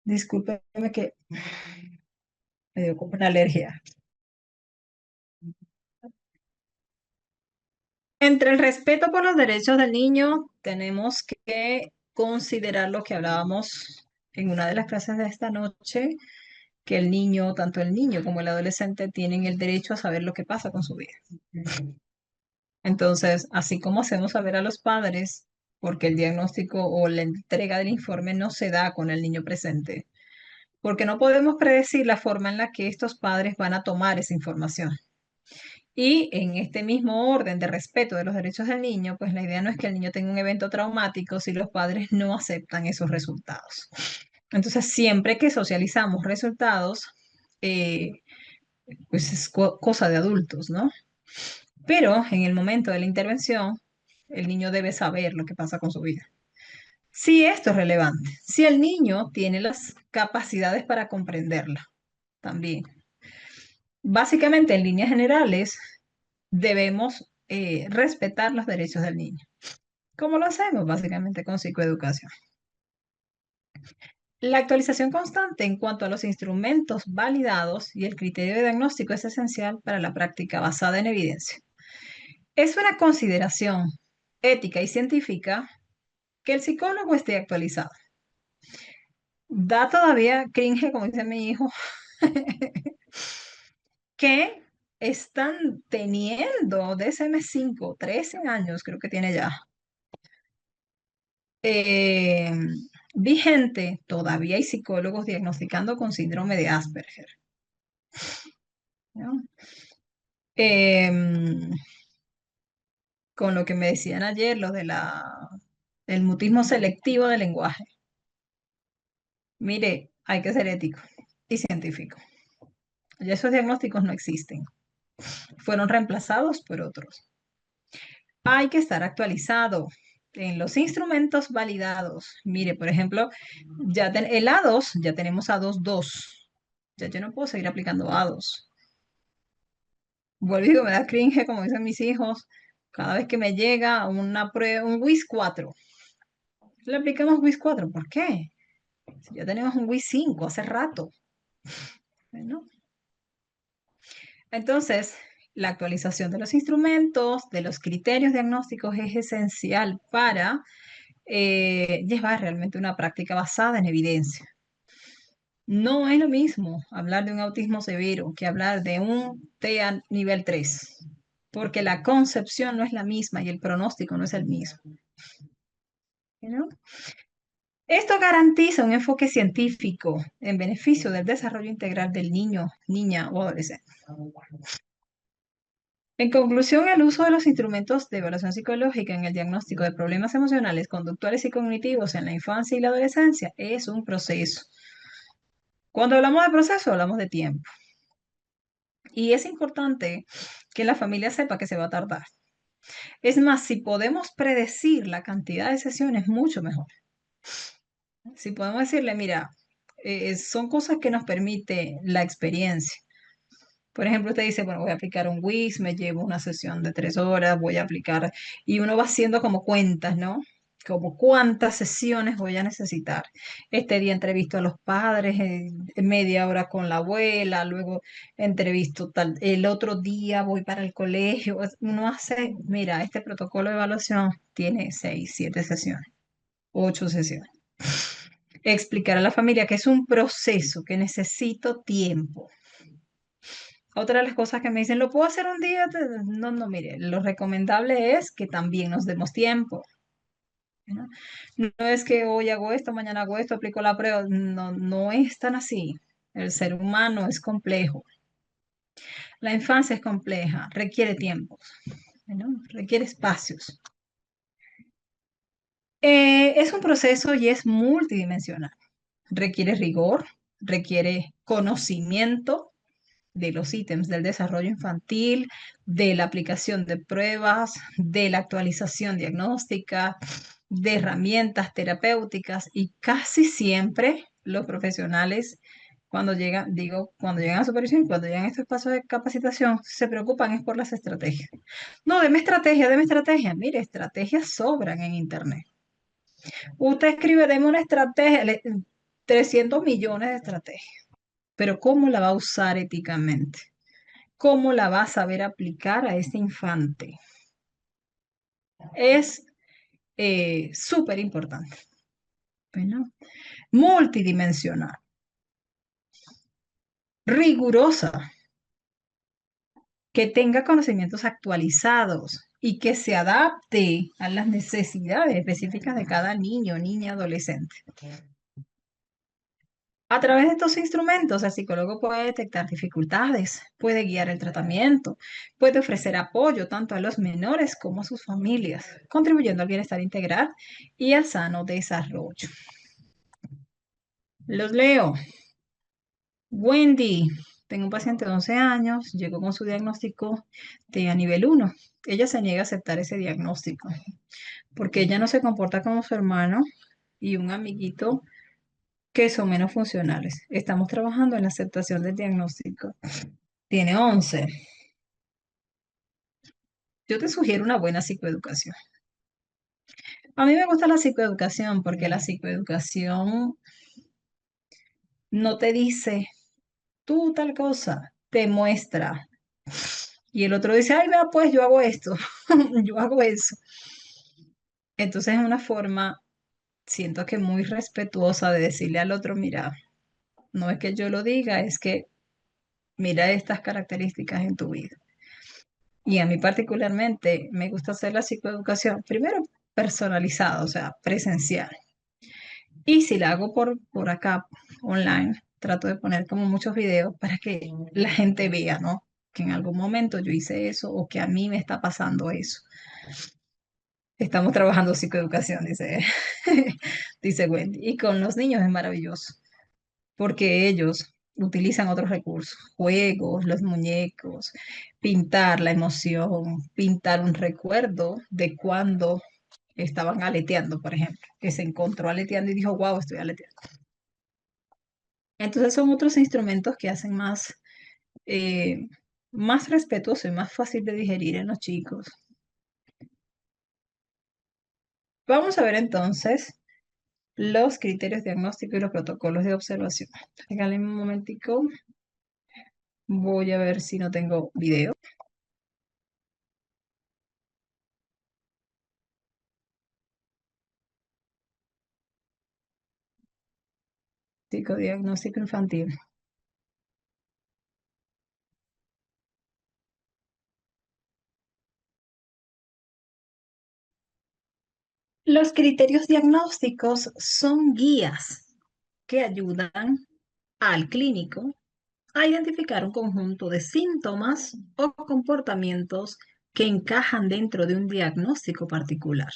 Discúlpeme que me dio como una alergia. Entre el respeto por los derechos del niño, tenemos que considerar lo que hablábamos en una de las clases de esta noche, que el niño, tanto el niño como el adolescente, tienen el derecho a saber lo que pasa con su vida. Entonces, así como hacemos saber a los padres, porque el diagnóstico o la entrega del informe no se da con el niño presente, porque no podemos predecir la forma en la que estos padres van a tomar esa información. Y en este mismo orden de respeto de los derechos del niño, pues la idea no es que el niño tenga un evento traumático si los padres no aceptan esos resultados. Entonces, siempre que socializamos resultados, eh, pues es cosa de adultos, ¿no? Pero en el momento de la intervención, el niño debe saber lo que pasa con su vida. Si esto es relevante, si el niño tiene las capacidades para comprenderla, también. Básicamente, en líneas generales, debemos respetar los derechos del niño. ¿Cómo lo hacemos? Básicamente con psicoeducación. La actualización constante en cuanto a los instrumentos validados y el criterio de diagnóstico es esencial para la práctica basada en evidencia. Es una consideración ética y científica que el psicólogo esté actualizado. Da todavía cringe, como dice mi hijo, que están teniendo DSM-5, 13 años creo que tiene ya, eh, vigente. Todavía hay psicólogos diagnosticando con síndrome de Asperger, ¿no? Em, con lo que me decían ayer, lo de el mutismo selectivo del lenguaje. Mire, hay que ser ético y científico. Ya esos diagnósticos no existen. Fueron reemplazados por otros. Hay que estar actualizado en los instrumentos validados. Mire, por ejemplo, el A2, ya tenemos A2.2. Ya yo no puedo seguir aplicando A2. Vuelvo y digo, me da cringe, como dicen mis hijos, cada vez que me llega una prueba, un WIS 4. Le aplicamos WIS 4, ¿por qué? Si ya tenemos un WIS 5 hace rato. Bueno, entonces, la actualización de los instrumentos, de los criterios diagnósticos es esencial para llevar realmente una práctica basada en evidencia. No es lo mismo hablar de un autismo severo que hablar de un TEA nivel 3, porque la concepción no es la misma y el pronóstico no es el mismo. ¿No? Esto garantiza un enfoque científico en beneficio del desarrollo integral del niño, niña o adolescente. En conclusión, el uso de los instrumentos de evaluación psicológica en el diagnóstico de problemas emocionales, conductuales y cognitivos en la infancia y la adolescencia es un proceso. Cuando hablamos de proceso, hablamos de tiempo. Y es importante que la familia sepa que se va a tardar. Es más, si podemos predecir la cantidad de sesiones, mucho mejor. Si podemos decirle, mira, son cosas que nos permite la experiencia. Por ejemplo, usted dice, bueno, voy a aplicar un WIS, me llevo una sesión de 3 horas, voy a aplicar, y uno va haciendo como cuentas, ¿no? Como cuántas sesiones voy a necesitar. Este día entrevisto a los padres, media hora con la abuela, luego entrevisto tal, el otro día voy para el colegio. Uno hace, mira, este protocolo de evaluación tiene 6, 7 sesiones, 8 sesiones. Explicar a la familia que es un proceso, que necesito tiempo. Otra de las cosas que me dicen, ¿lo puedo hacer un día? No, no, mire, lo recomendable es que también nos demos tiempo, ¿no? No es que hoy hago esto, mañana hago esto, aplico la prueba. No, no es tan así. El ser humano es complejo. La infancia es compleja, requiere tiempos, ¿no? Requiere espacios. Es un proceso y es multidimensional. Requiere rigor, requiere conocimiento de los ítems del desarrollo infantil, de la aplicación de pruebas, de la actualización diagnóstica, de herramientas terapéuticas y casi siempre los profesionales cuando llegan a supervisión y cuando llegan a estos espacios de capacitación, se preocupan es por las estrategias. No, deme estrategia, deme estrategia. Mire, estrategias sobran en Internet. Usted escribe, deme una estrategia, 300 millones de estrategias, pero ¿cómo la va a usar éticamente? ¿Cómo la va a saber aplicar a ese infante? Es súper importante. Bueno, multidimensional, rigurosa, que tenga conocimientos actualizados y que se adapte a las necesidades específicas de cada niño, niña, adolescente. A través de estos instrumentos, el psicólogo puede detectar dificultades, puede guiar el tratamiento, puede ofrecer apoyo tanto a los menores como a sus familias, contribuyendo al bienestar integral y al sano desarrollo. Los leo. Wendy, tengo un paciente de 11 años, llegó con su diagnóstico de a nivel 1. Ella se niega a aceptar ese diagnóstico porque ella no se comporta como su hermano y un amiguito que son menos funcionales. Estamos trabajando en la aceptación del diagnóstico. Tiene 11. Yo te sugiero una buena psicoeducación. A mí me gusta la psicoeducación porque la psicoeducación no te dice tú tal cosa, te muestra. Y el otro dice, ay, vea, pues yo hago esto, yo hago eso. Entonces es una forma, siento que muy respetuosa de decirle al otro, mira, no es que yo lo diga, es que mira estas características en tu vida. Y a mí particularmente me gusta hacer la psicoeducación, primero personalizada, o sea, presencial. Y si la hago por acá, online, trato de poner como muchos videos para que la gente vea, ¿no? Que en algún momento yo hice eso o que a mí me está pasando eso. Estamos trabajando psicoeducación, dice, dice Wendy. Y con los niños es maravilloso, porque ellos utilizan otros recursos, juegos, los muñecos, pintar la emoción, pintar un recuerdo de cuando estaban aleteando, por ejemplo, que se encontró aleteando y dijo, wow, estoy aleteando. Entonces son otros instrumentos que hacen eh, más respetuoso y más fácil de digerir en los chicos. Vamos a ver entonces los criterios diagnósticos y los protocolos de observación. Regálenme un momentico. Voy a ver si no tengo video. Psicodiagnóstico infantil. Los criterios diagnósticos son guías que ayudan al clínico a identificar un conjunto de síntomas o comportamientos que encajan dentro de un diagnóstico particular.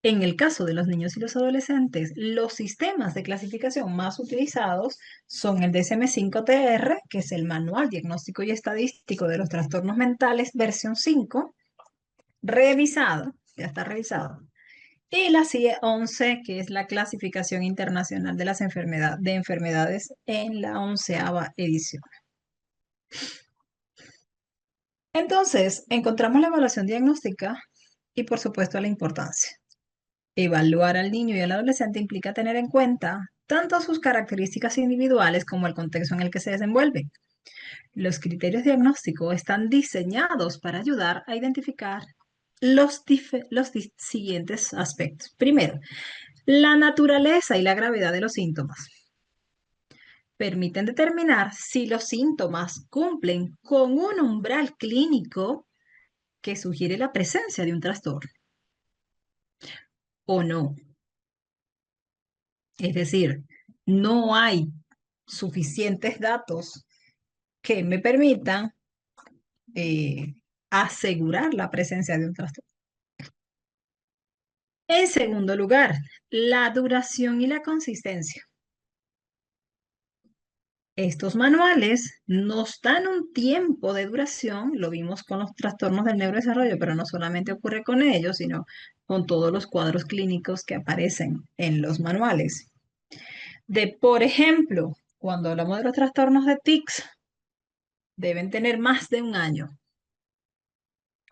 En el caso de los niños y los adolescentes, los sistemas de clasificación más utilizados son el DSM-5-TR, que es el Manual Diagnóstico y Estadístico de los Trastornos Mentales, versión 5, revisado, ya está revisado, y la CIE-11, que es la Clasificación Internacional de las Enfermedades en la 11ª edición. Entonces, encontramos la evaluación diagnóstica y, por supuesto, la importancia. Evaluar al niño y al adolescente implica tener en cuenta tanto sus características individuales como el contexto en el que se desenvuelve. Los criterios diagnósticos están diseñados para ayudar a identificar los siguientes aspectos. Primero, la naturaleza y la gravedad de los síntomas. Permiten determinar si los síntomas cumplen con un umbral clínico que sugiere la presencia de un trastorno o no. Es decir, no hay suficientes datos que me permitan eh, asegurar la presencia de un trastorno. En segundo lugar, la duración y la consistencia. Estos manuales nos dan un tiempo de duración, lo vimos con los trastornos del neurodesarrollo, pero no solamente ocurre con ellos, sino con todos los cuadros clínicos que aparecen en los manuales. De, por ejemplo, Cuando hablamos de los trastornos de tics, deben tener más de un año.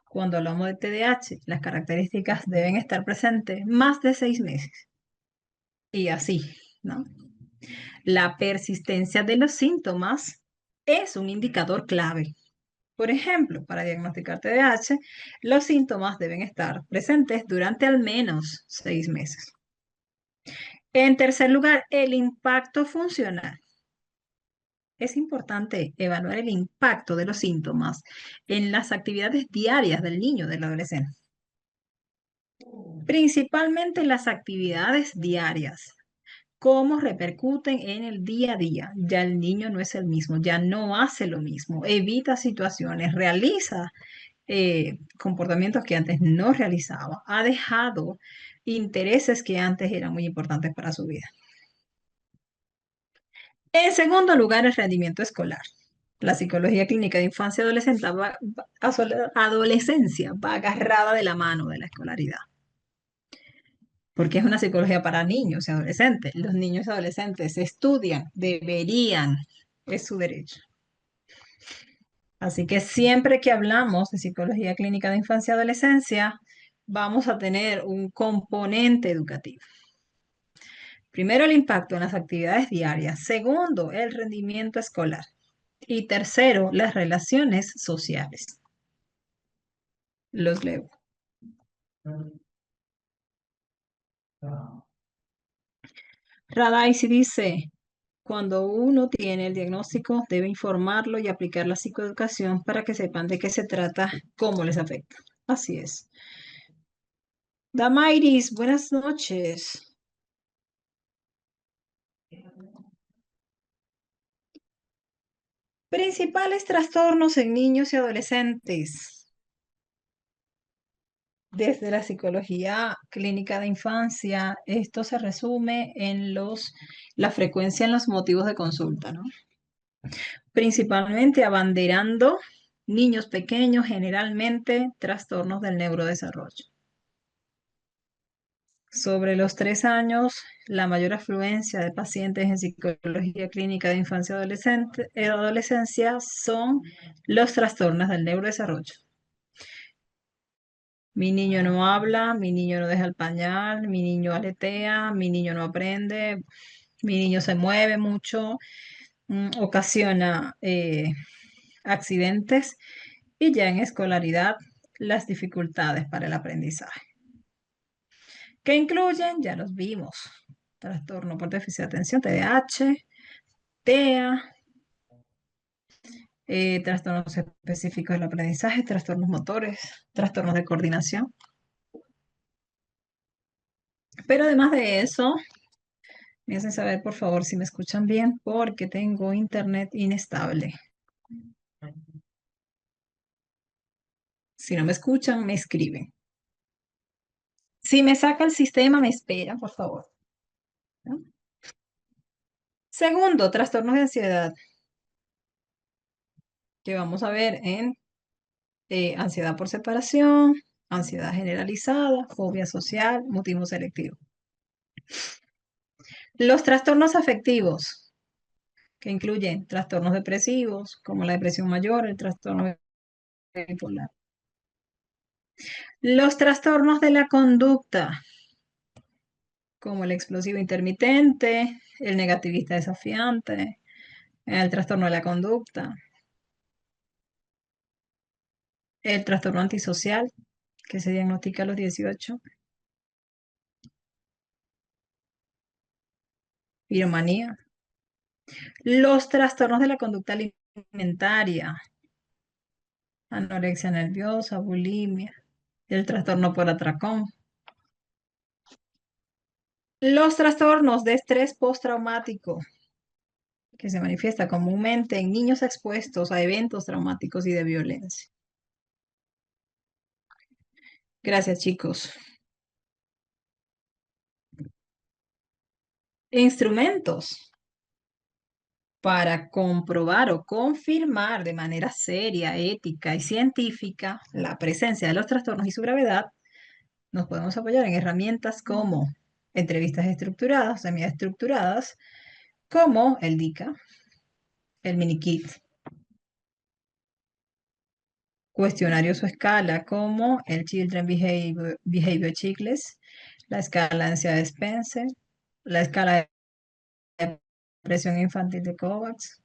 Cuando hablamos de TDAH, las características deben estar presentes más de 6 meses. Y así, ¿no? La persistencia de los síntomas es un indicador clave. Por ejemplo, para diagnosticar TDAH, los síntomas deben estar presentes durante al menos 6 meses. En tercer lugar, el impacto funcional. Es importante evaluar el impacto de los síntomas en las actividades diarias del niño o del adolescente. Principalmente las actividades diarias. ¿Cómo repercuten en el día a día? Ya el niño no es el mismo, ya no hace lo mismo, evita situaciones, realiza comportamientos que antes no realizaba, ha dejado intereses que antes eran muy importantes para su vida. En segundo lugar, el rendimiento escolar. La psicología clínica de infancia y adolescencia va agarrada de la mano de la escolaridad, porque es una psicología para niños y adolescentes. Los niños y adolescentes estudian, deberían, es su derecho. Así que siempre que hablamos de psicología clínica de infancia y adolescencia, vamos a tener un componente educativo. Primero, el impacto en las actividades diarias. Segundo, el rendimiento escolar. Y tercero, las relaciones sociales. Los leo. Radaisi dice, cuando uno tiene el diagnóstico, debe informarlo y aplicar la psicoeducación para que sepan de qué se trata, cómo les afecta. Así es. Damairis, buenas noches. Principales trastornos en niños y adolescentes. Desde la psicología clínica de infancia, esto se resume en la frecuencia en los motivos de consulta, ¿no? Principalmente abanderando niños pequeños, generalmente trastornos del neurodesarrollo. Sobre los 3 años, la mayor afluencia de pacientes en psicología clínica de infancia y adolescencia son los trastornos del neurodesarrollo. Mi niño no habla, mi niño no deja el pañal, mi niño aletea, mi niño no aprende, mi niño se mueve mucho, ocasiona accidentes y ya en escolaridad las dificultades para el aprendizaje. ¿Qué incluyen? Ya los vimos. Trastorno por déficit de atención, TDAH, TEA, trastornos específicos del aprendizaje, trastornos motores, trastornos de coordinación. Pero además de eso, me hacen saber, por favor, si me escuchan bien, porque tengo internet inestable. Si no me escuchan, me escriben. Si me saca el sistema, me esperan, por favor, ¿no? Segundo, trastornos de ansiedad, que vamos a ver en ansiedad por separación, ansiedad generalizada, fobia social, mutismo selectivo. Los trastornos afectivos, que incluyen trastornos depresivos, como la depresión mayor, el trastorno bipolar. Los trastornos de la conducta, como el explosivo intermitente, el negativista desafiante, el trastorno de la conducta, el trastorno antisocial, que se diagnostica a los 18, piromanía. Los trastornos de la conducta alimentaria, anorexia nerviosa, bulimia, el trastorno por atracón. Los trastornos de estrés postraumático, que se manifiesta comúnmente en niños expuestos a eventos traumáticos y de violencia. Gracias, chicos. Instrumentos para comprobar o confirmar de manera seria, ética y científica la presencia de los trastornos y su gravedad, nos podemos apoyar en herramientas como entrevistas estructuradas, semiestructuradas, como el DICA, el mini-kit, cuestionarios o escala como el Children Behavior Checklist, la escala de ansiedad de Spencer, la escala de presión infantil de COVAX,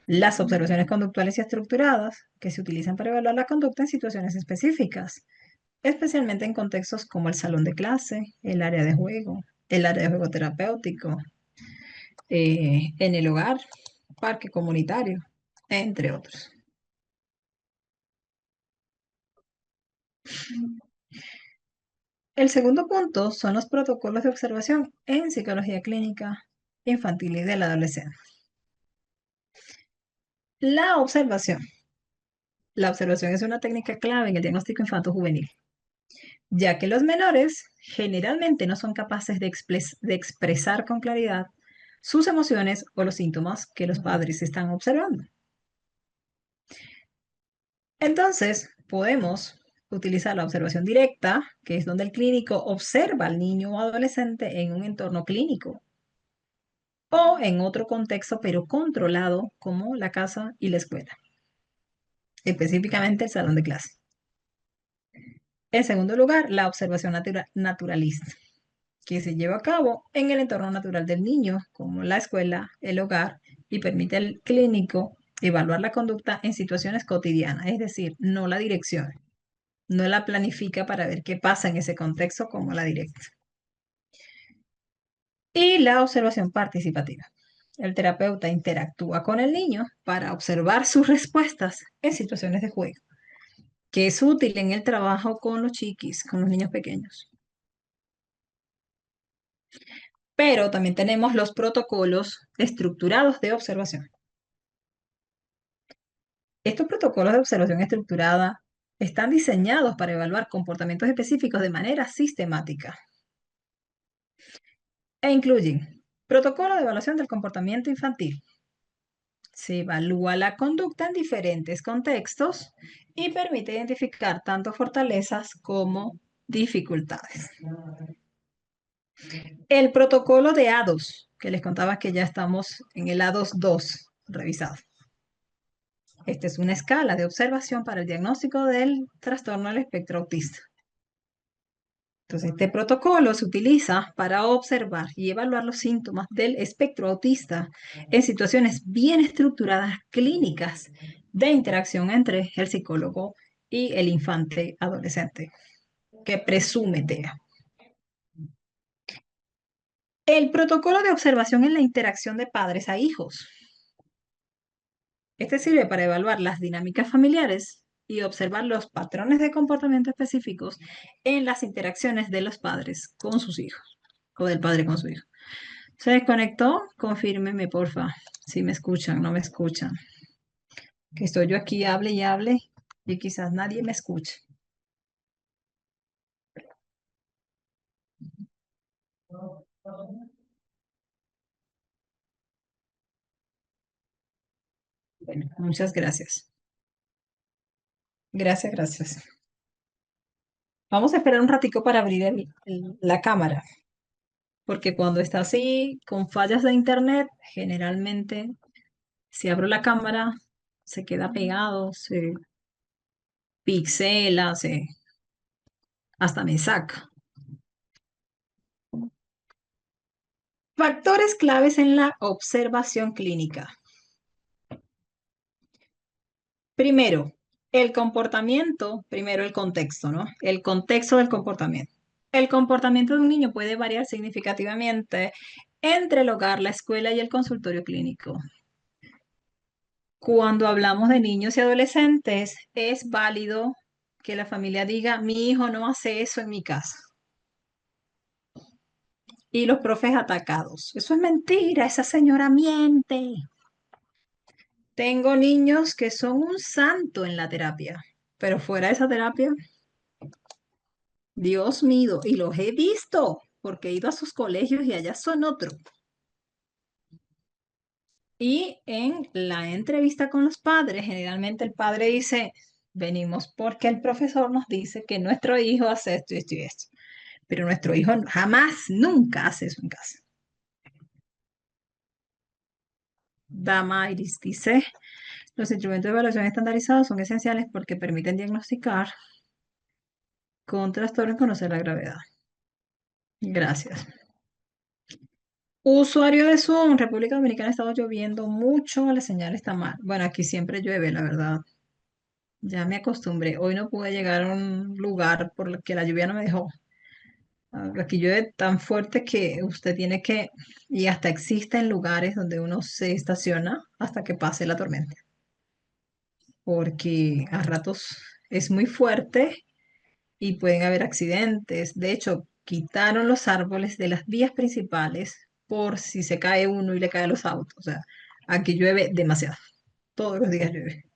las observaciones conductuales y estructuradas que se utilizan para evaluar la conducta en situaciones específicas, especialmente en contextos como el salón de clase, el área de juego terapéutico, en el hogar, parque comunitario, entre otros. El segundo punto son los protocolos de observación en psicología clínica infantil y de la adolescencia. La observación. La observación es una técnica clave en el diagnóstico infanto-juvenil, ya que los menores generalmente no son capaces de expresar con claridad sus emociones o los síntomas que los padres están observando. Entonces, podemos utilizar la observación directa, que es donde el clínico observa al niño o adolescente en un entorno clínico o en otro contexto, pero controlado, como la casa y la escuela, específicamente el salón de clase. En segundo lugar, la observación naturalista, que se lleva a cabo en el entorno natural del niño, como la escuela, el hogar, y permite al clínico evaluar la conducta en situaciones cotidianas, es decir, no la dirección, no la planifica para ver qué pasa en ese contexto como la directa. Y la observación participativa. El terapeuta interactúa con el niño para observar sus respuestas en situaciones de juego, que es útil en el trabajo con los chiquis, con los niños pequeños. Pero también tenemos los protocolos estructurados de observación. Estos protocolos de observación estructurada están diseñados para evaluar comportamientos específicos de manera sistemática e incluyen protocolo de evaluación del comportamiento infantil. Se evalúa la conducta en diferentes contextos y permite identificar tanto fortalezas como dificultades. El protocolo de A2, que les contaba que ya estamos en el A2-2 revisado. Esta es una escala de observación para el diagnóstico del trastorno del espectro autista. Entonces, este protocolo se utiliza para observar y evaluar los síntomas del espectro autista en situaciones bien estructuradas clínicas de interacción entre el psicólogo y el infante adolescente, que presume TEA. El protocolo de observación en la interacción de padres a hijos. Este sirve para evaluar las dinámicas familiares y observar los patrones de comportamiento específicos en las interacciones de los padres con sus hijos o del padre con su hijo. ¿Se desconectó? Confírmeme, porfa, si me escuchan, no me escuchan. Que estoy yo aquí, hable y quizás nadie me escuche. Bueno, muchas gracias. Gracias, gracias. Vamos a esperar un ratico para abrir la cámara, porque cuando está así, con fallas de internet, generalmente, si abro la cámara, se queda pegado, se pixela, hasta me saca. Factores claves en la observación clínica. Primero el contexto, ¿no? El contexto del comportamiento. El comportamiento de un niño puede variar significativamente entre el hogar, la escuela y el consultorio clínico. Cuando hablamos de niños y adolescentes, es válido que la familia diga, mi hijo no hace eso en mi casa. Y los profes atacados. Eso es mentira, esa señora miente. Tengo niños que son un santo en la terapia, pero fuera de esa terapia, Dios mío, y los he visto porque he ido a sus colegios y allá son otro. Y en la entrevista con los padres, generalmente el padre dice, venimos porque el profesor nos dice que nuestro hijo hace esto y esto y esto, pero nuestro hijo jamás, nunca hace eso en casa. Dama Iris dice, los instrumentos de evaluación estandarizados son esenciales porque permiten diagnosticar con trastorno y conocer la gravedad. Gracias. Usuario de Zoom, República Dominicana ha estado lloviendo mucho, la señal está mal. Bueno, aquí siempre llueve, la verdad. Ya me acostumbré. Hoy no pude llegar a un lugar por el que la lluvia no me dejó. Aquí llueve tan fuerte que usted tiene que, y hasta existen lugares donde uno se estaciona hasta que pase la tormenta, porque a ratos es muy fuerte y pueden haber accidentes. De hecho, quitaron los árboles de las vías principales por si se cae uno y le caen los autos. O sea, aquí llueve demasiado. Todos los días llueve.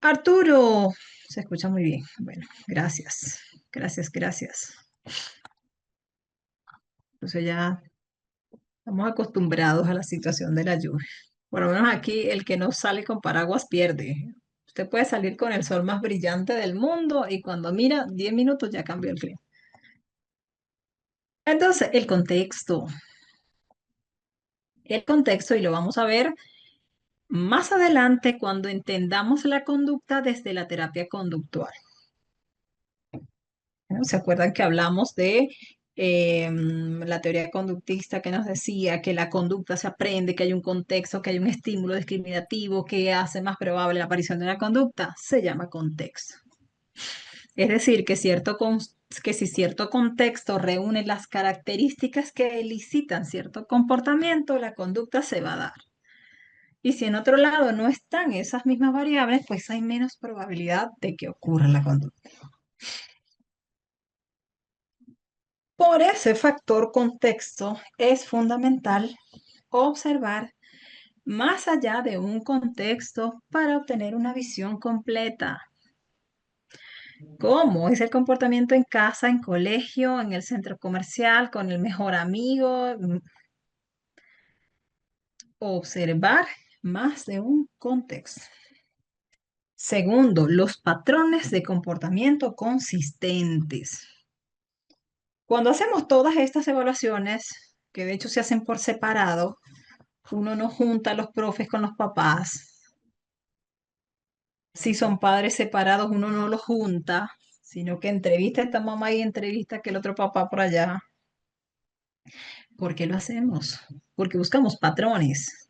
Arturo, se escucha muy bien. Bueno, gracias. Gracias, gracias. Entonces ya estamos acostumbrados a la situación de la lluvia. Por lo menos aquí el que no sale con paraguas pierde. Usted puede salir con el sol más brillante del mundo y cuando mira 10 minutos ya cambió el clima. Entonces, el contexto, y lo vamos a ver más adelante cuando entendamos la conducta desde la terapia conductual. ¿No? ¿Se acuerdan que hablamos de la teoría conductista que nos decía que la conducta se aprende, que hay un contexto, que hay un estímulo discriminativo que hace más probable la aparición de una conducta? Se llama contexto. Es decir, que si cierto contexto reúne las características que elicitan cierto comportamiento, la conducta se va a dar. Y si en otro lado no están esas mismas variables, pues hay menos probabilidad de que ocurra la conducta. Por ese factor contexto es fundamental observar más allá de un contexto para obtener una visión completa. ¿Cómo es el comportamiento en casa, en colegio, en el centro comercial, con el mejor amigo? Observar más de un contexto. Segundo, los patrones de comportamiento consistentes. Cuando hacemos todas estas evaluaciones, que de hecho se hacen por separado, uno no junta a los profes con los papás. Si son padres separados, uno no los junta, sino que entrevista a esta mamá y entrevista a aquel otro papá por allá. ¿Por qué lo hacemos? Porque buscamos patrones.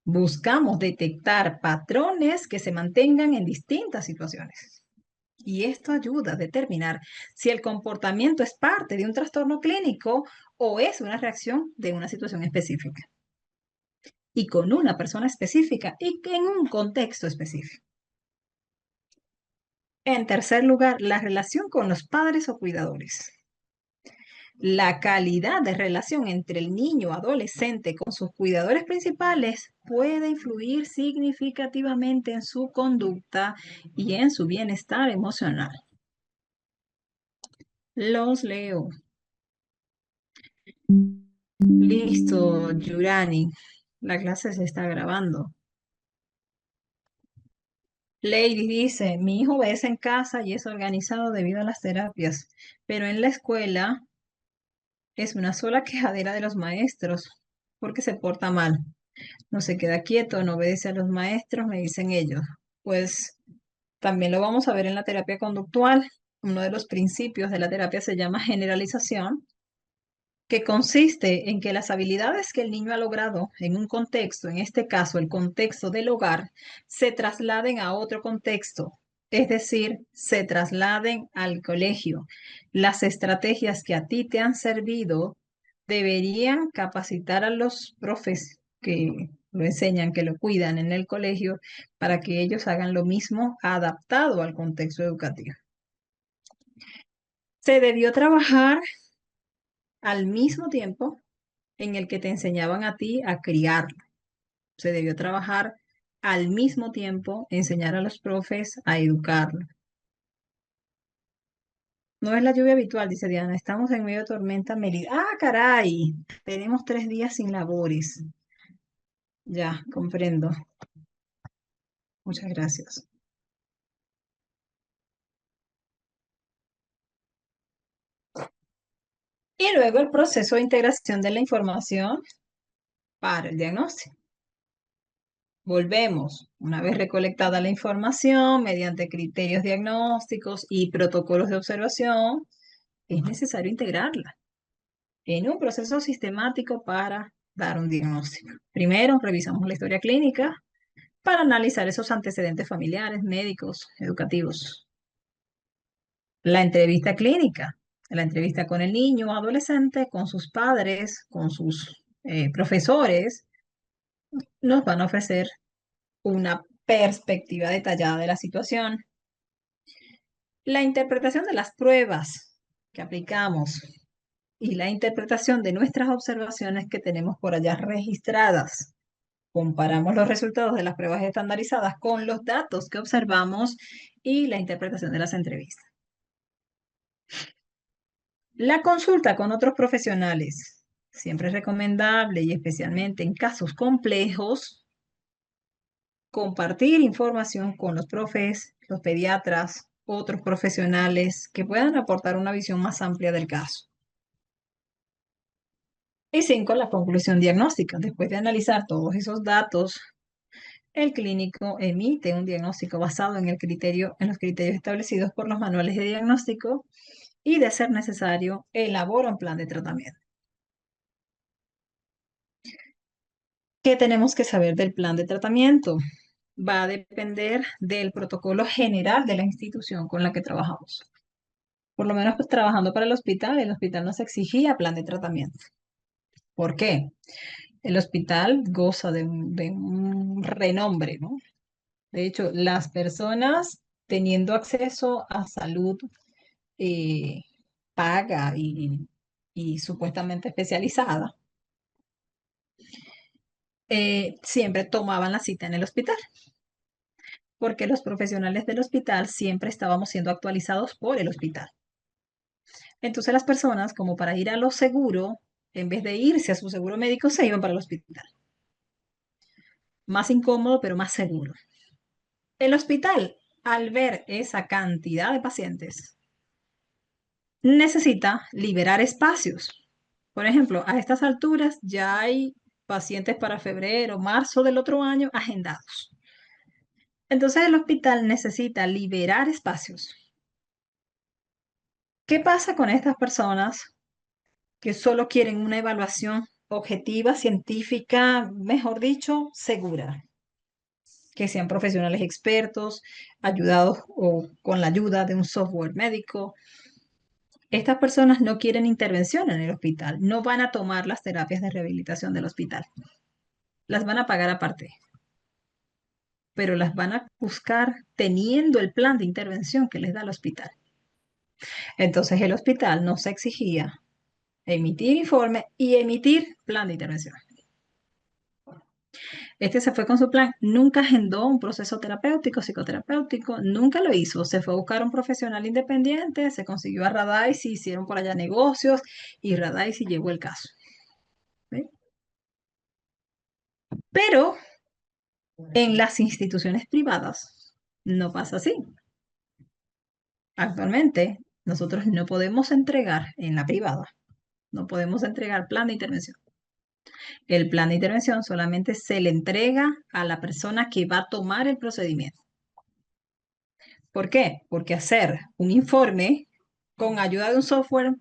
Buscamos detectar patrones que se mantengan en distintas situaciones. Y esto ayuda a determinar si el comportamiento es parte de un trastorno clínico o es una reacción de una situación específica y con una persona específica y en un contexto específico. En tercer lugar, la relación con los padres o cuidadores. La calidad de relación entre el niño o adolescente con sus cuidadores principales puede influir significativamente en su conducta y en su bienestar emocional. Los leo. Listo, Yurani. La clase se está grabando. Lady dice, mi hijo obedece en casa y es organizado debido a las terapias, pero en la escuela es una sola quejadera de los maestros porque se porta mal. No se queda quieto, no obedece a los maestros, me dicen ellos. Pues también lo vamos a ver en la terapia conductual. Uno de los principios de la terapia se llama generalización, que consiste en que las habilidades que el niño ha logrado en un contexto, en este caso el contexto del hogar, se trasladen a otro contexto, es decir, se trasladen al colegio. Las estrategias que a ti te han servido deberían capacitar a los profes que lo enseñan, que lo cuidan en el colegio, para que ellos hagan lo mismo adaptado al contexto educativo. Se debió trabajar al mismo tiempo en el que te enseñaban a ti a criarlo. Se debió trabajar al mismo tiempo, enseñar a los profes a educarlo. No es la lluvia habitual, dice Diana. Estamos en medio de tormenta Melida. Ah, caray. Tenemos 3 días sin labores. Ya, comprendo. Muchas gracias. Y luego el proceso de integración de la información para el diagnóstico. Volvemos, una vez recolectada la información mediante criterios diagnósticos y protocolos de observación, es necesario integrarla en un proceso sistemático para dar un diagnóstico. Primero, revisamos la historia clínica para analizar esos antecedentes familiares, médicos, educativos. La entrevista clínica, la entrevista con el niño o adolescente, con sus padres, con sus profesores, nos van a ofrecer una perspectiva detallada de la situación. La interpretación de las pruebas que aplicamos y la interpretación de nuestras observaciones que tenemos por allá registradas. Comparamos los resultados de las pruebas estandarizadas con los datos que observamos y la interpretación de las entrevistas. La consulta con otros profesionales. Siempre es recomendable y especialmente en casos complejos, compartir información con los profes, los pediatras, otros profesionales que puedan aportar una visión más amplia del caso. Y 5, la conclusión diagnóstica. Después de analizar todos esos datos, el clínico emite un diagnóstico basado en los criterios establecidos por los manuales de diagnóstico y, de ser necesario, elabora un plan de tratamiento. ¿Qué tenemos que saber del plan de tratamiento? Va a depender del protocolo general de la institución con la que trabajamos. Por lo menos pues, trabajando para el hospital nos exigía plan de tratamiento. ¿Por qué? El hospital goza de un renombre, ¿no? De hecho, las personas teniendo acceso a salud eh, paga y supuestamente especializada, siempre tomaban la cita en el hospital, porque los profesionales del hospital siempre estábamos siendo actualizados por el hospital. Entonces las personas, como para ir a lo seguro, en vez de irse a su seguro médico, se iban para el hospital. Más incómodo, pero más seguro. El hospital, al ver esa cantidad de pacientes, necesita liberar espacios. Por ejemplo, a estas alturas ya hay pacientes para febrero, marzo del otro año agendados. Entonces el hospital necesita liberar espacios. ¿Qué pasa con estas personas que solo quieren una evaluación objetiva, científica, mejor dicho, segura? Que sean profesionales expertos, ayudados o con la ayuda de un software médico. Estas personas no quieren intervención en el hospital, no van a tomar las terapias de rehabilitación del hospital, las van a pagar aparte, pero las van a buscar teniendo el plan de intervención que les da el hospital. Entonces el hospital nos exigía emitir informe y emitir plan de intervención. Este se fue con su plan, nunca agendó un proceso terapéutico, psicoterapéutico, nunca lo hizo. Se fue a buscar un profesional independiente, se consiguió a Radaisy, hicieron por allá negocios y Radaisy llevó el caso. ¿Sí? Pero en las instituciones privadas no pasa así. Actualmente nosotros no podemos entregar en la privada, no podemos entregar plan de intervención. El plan de intervención solamente se le entrega a la persona que va a tomar el procedimiento. ¿Por qué? Porque hacer un informe con ayuda de un software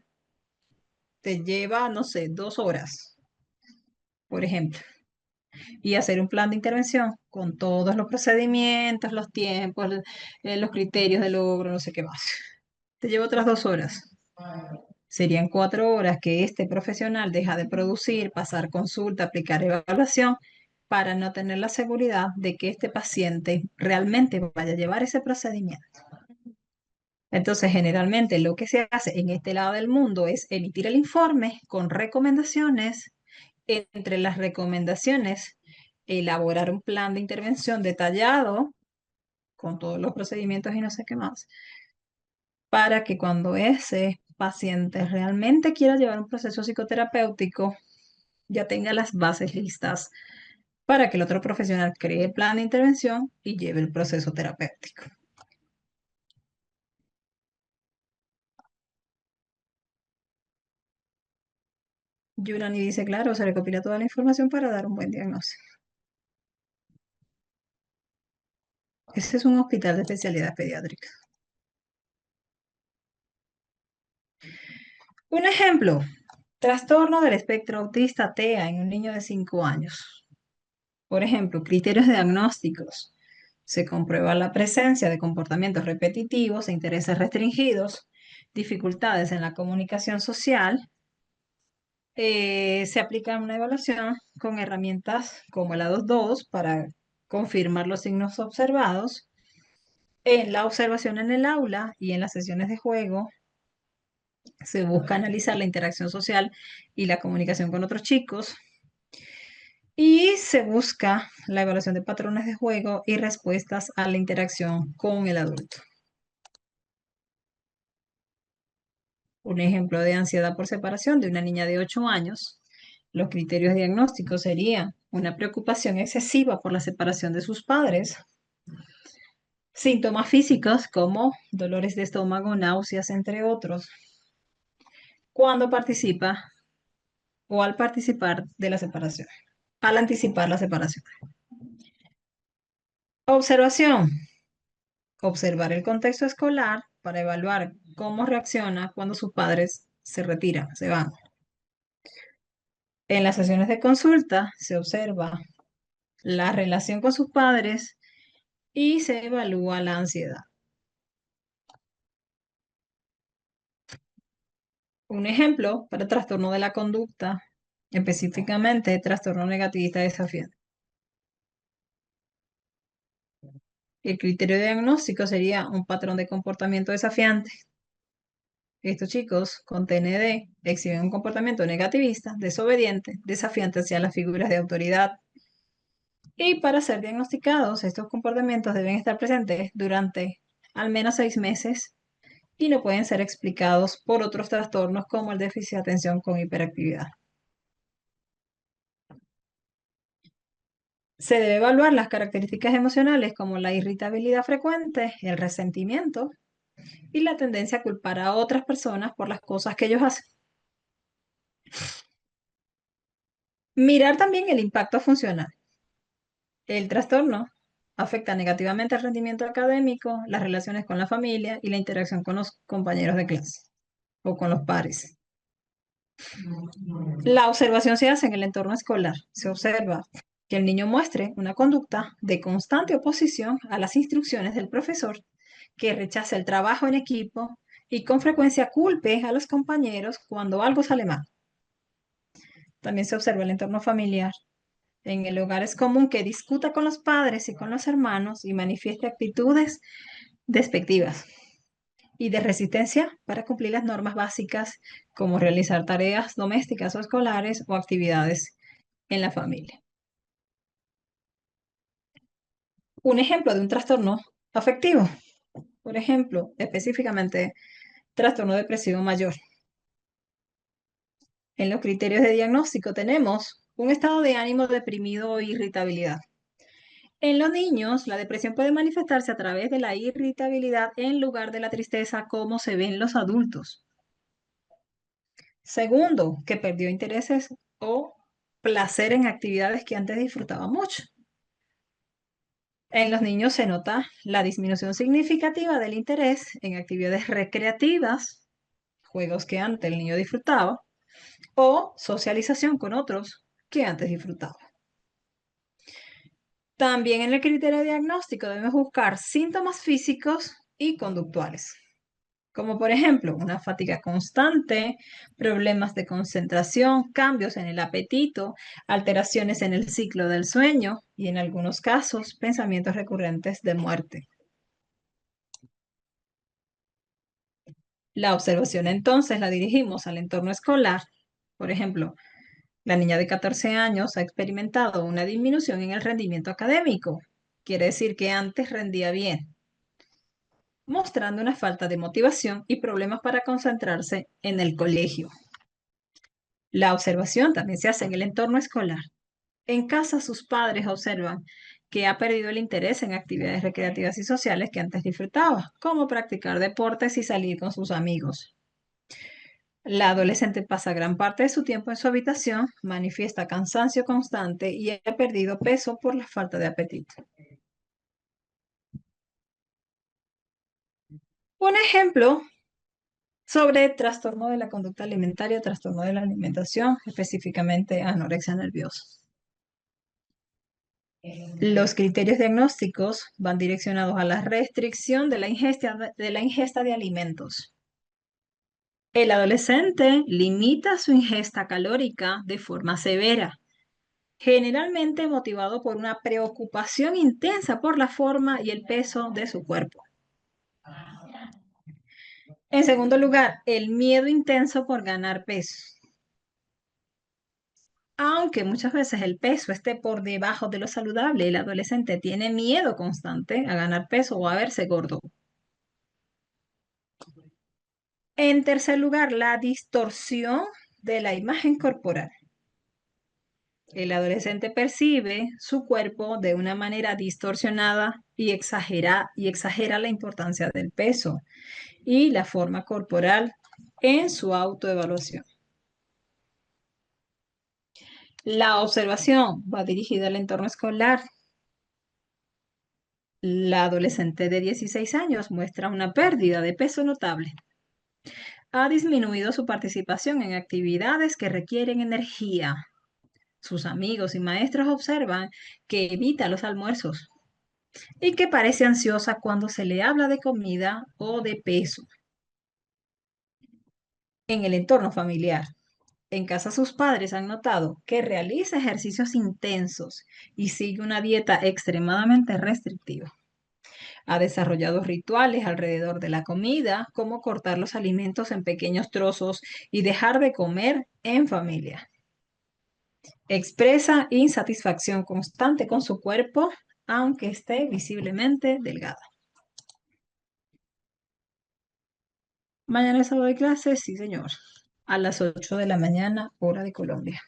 te lleva, no sé, 2 horas, por ejemplo. Y hacer un plan de intervención con todos los procedimientos, los tiempos, los criterios de logro, no sé qué más. Te lleva otras 2 horas. Serían 4 horas que este profesional deja de producir, pasar consulta, aplicar evaluación, para no tener la seguridad de que este paciente realmente vaya a llevar ese procedimiento. Entonces, generalmente lo que se hace en este lado del mundo es emitir el informe con recomendaciones. Entre las recomendaciones, elaborar un plan de intervención detallado con todos los procedimientos y no sé qué más, para que cuando ese paciente realmente quiera llevar un proceso psicoterapéutico, ya tenga las bases listas para que el otro profesional cree el plan de intervención y lleve el proceso terapéutico. Yurani dice, claro, se recopila toda la información para dar un buen diagnóstico. Ese es un hospital de especialidades pediátricas. Un ejemplo, trastorno del espectro autista TEA en un niño de 5 años. Por ejemplo, criterios diagnósticos. Se comprueba la presencia de comportamientos repetitivos e intereses restringidos, dificultades en la comunicación social. Se aplica una evaluación con herramientas como el A22 para confirmar los signos observados. En la observación en el aula y en las sesiones de juego se busca analizar la interacción social y la comunicación con otros chicos. Y se busca la evaluación de patrones de juego y respuestas a la interacción con el adulto. Un ejemplo de ansiedad por separación de una niña de 8 años. Los criterios diagnósticos serían una preocupación excesiva por la separación de sus padres, síntomas físicos como dolores de estómago, náuseas, entre otros, cuando participa o al participar de la separación, al anticipar la separación. Observación. Observar el contexto escolar para evaluar cómo reacciona cuando sus padres se retiran, se van. En las sesiones de consulta se observa la relación con sus padres y se evalúa la ansiedad. Un ejemplo para trastorno de la conducta, específicamente trastorno negativista desafiante. El criterio diagnóstico sería un patrón de comportamiento desafiante. Estos chicos con TND exhiben un comportamiento negativista, desobediente, desafiante hacia las figuras de autoridad. Y para ser diagnosticados, estos comportamientos deben estar presentes durante al menos 6 meses y no pueden ser explicados por otros trastornos como el déficit de atención con hiperactividad. Se debe evaluar las características emocionales como la irritabilidad frecuente, el resentimiento y la tendencia a culpar a otras personas por las cosas que ellos hacen. Mirar también el impacto funcional. El trastorno afecta negativamente al rendimiento académico, las relaciones con la familia y la interacción con los compañeros de clase o con los pares. La observación se hace en el entorno escolar. Se observa que el niño muestre una conducta de constante oposición a las instrucciones del profesor, que rechace el trabajo en equipo y con frecuencia culpe a los compañeros cuando algo sale mal. También se observa el entorno familiar. En el hogar es común que discuta con los padres y con los hermanos y manifieste actitudes despectivas y de resistencia para cumplir las normas básicas como realizar tareas domésticas o escolares o actividades en la familia. Un ejemplo de un trastorno afectivo, por ejemplo, específicamente trastorno depresivo mayor. En los criterios de diagnóstico tenemos un estado de ánimo deprimido o irritabilidad. En los niños, la depresión puede manifestarse a través de la irritabilidad en lugar de la tristeza, como se ve en los adultos. Segundo, que perdió intereses o placer en actividades que antes disfrutaba mucho. En los niños se nota la disminución significativa del interés en actividades recreativas, juegos que antes el niño disfrutaba, o socialización con otros que antes disfrutaba. También en el criterio diagnóstico debemos buscar síntomas físicos y conductuales, como por ejemplo una fatiga constante, problemas de concentración, cambios en el apetito, alteraciones en el ciclo del sueño y en algunos casos pensamientos recurrentes de muerte. La observación entonces la dirigimos al entorno escolar. Por ejemplo, la niña de 14 años ha experimentado una disminución en el rendimiento académico. Quiere decir que antes rendía bien, mostrando una falta de motivación y problemas para concentrarse en el colegio. La observación también se hace en el entorno escolar. En casa sus padres observan que ha perdido el interés en actividades recreativas y sociales que antes disfrutaba, como practicar deportes y salir con sus amigos. La adolescente pasa gran parte de su tiempo en su habitación, manifiesta cansancio constante y ha perdido peso por la falta de apetito. Un ejemplo sobre trastorno de la conducta alimentaria, trastorno de la alimentación, específicamente anorexia nerviosa. Los criterios diagnósticos van direccionados a la restricción de la ingesta de alimentos. El adolescente limita su ingesta calórica de forma severa, generalmente motivado por una preocupación intensa por la forma y el peso de su cuerpo. En segundo lugar, el miedo intenso por ganar peso. Aunque muchas veces el peso esté por debajo de lo saludable, el adolescente tiene miedo constante a ganar peso o a verse gordo. En tercer lugar, la distorsión de la imagen corporal. El adolescente percibe su cuerpo de una manera distorsionada y exagera la importancia del peso y la forma corporal en su autoevaluación. La observación va dirigida al entorno escolar. La adolescente de 16 años muestra una pérdida de peso notable. Ha disminuido su participación en actividades que requieren energía. Sus amigos y maestros observan que evita los almuerzos y que parece ansiosa cuando se le habla de comida o de peso. En el entorno familiar, en casa sus padres han notado que realiza ejercicios intensos y sigue una dieta extremadamente restrictiva. Ha desarrollado rituales alrededor de la comida, como cortar los alimentos en pequeños trozos y dejar de comer en familia. Expresa insatisfacción constante con su cuerpo, aunque esté visiblemente delgada. Mañana es sábado de clase, sí señor. A las 8 de la mañana, hora de Colombia.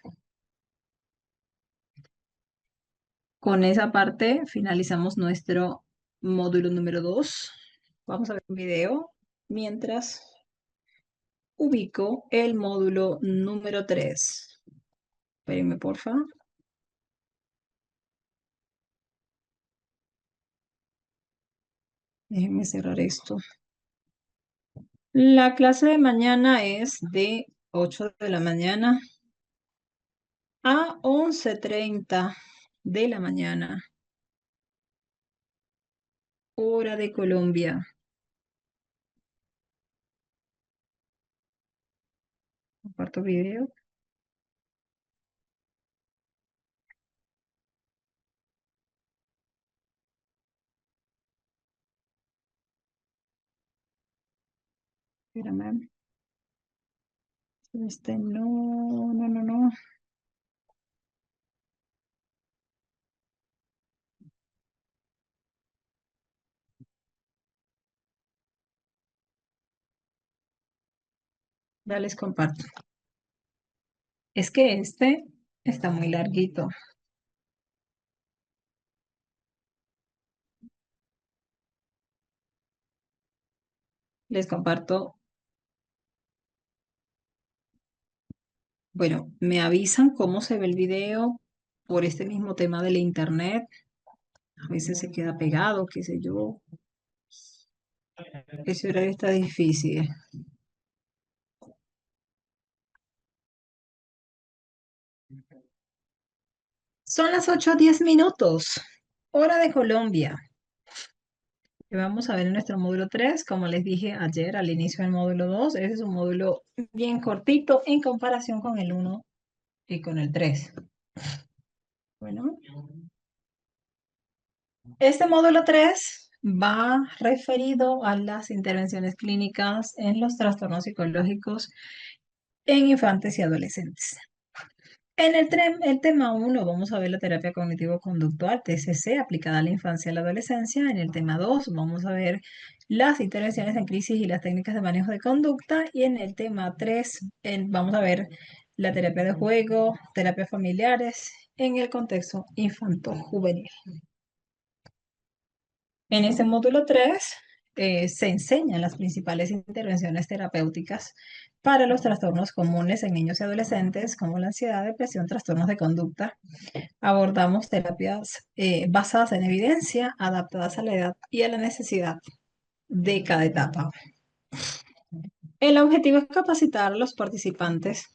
Con esa parte finalizamos nuestro módulo número 2. Vamos a ver un video mientras ubico el módulo número 3. Espérenme, porfa. Déjenme cerrar esto. La clase de mañana es de 8 de la mañana a 11:30 de la mañana, hora de Colombia. Comparto video. Espérame. No. Ya les comparto. Es que este está muy larguito. Les comparto. Bueno, me avisan cómo se ve el video por este mismo tema del internet. A veces se queda pegado, qué sé yo. Ese horario está difícil. Son las 8:10, hora de Colombia. Y vamos a ver en nuestro módulo 3, como les dije ayer al inicio del módulo 2, ese es un módulo bien cortito en comparación con el 1 y con el 3. Bueno, este módulo 3 va referido a las intervenciones clínicas en los trastornos psicológicos en infantes y adolescentes. En el tema 1 vamos a ver la terapia cognitivo-conductual, TCC, aplicada a la infancia y a la adolescencia. En el tema 2 vamos a ver las intervenciones en crisis y las técnicas de manejo de conducta. Y en el tema 3 vamos a ver la terapia de juego, terapias familiares en el contexto infanto-juvenil. En este módulo 3 se enseñan las principales intervenciones terapéuticas para los trastornos comunes en niños y adolescentes, como la ansiedad, depresión, trastornos de conducta. Abordamos terapias basadas en evidencia, adaptadas a la edad y a la necesidad de cada etapa. El objetivo es capacitar a los participantes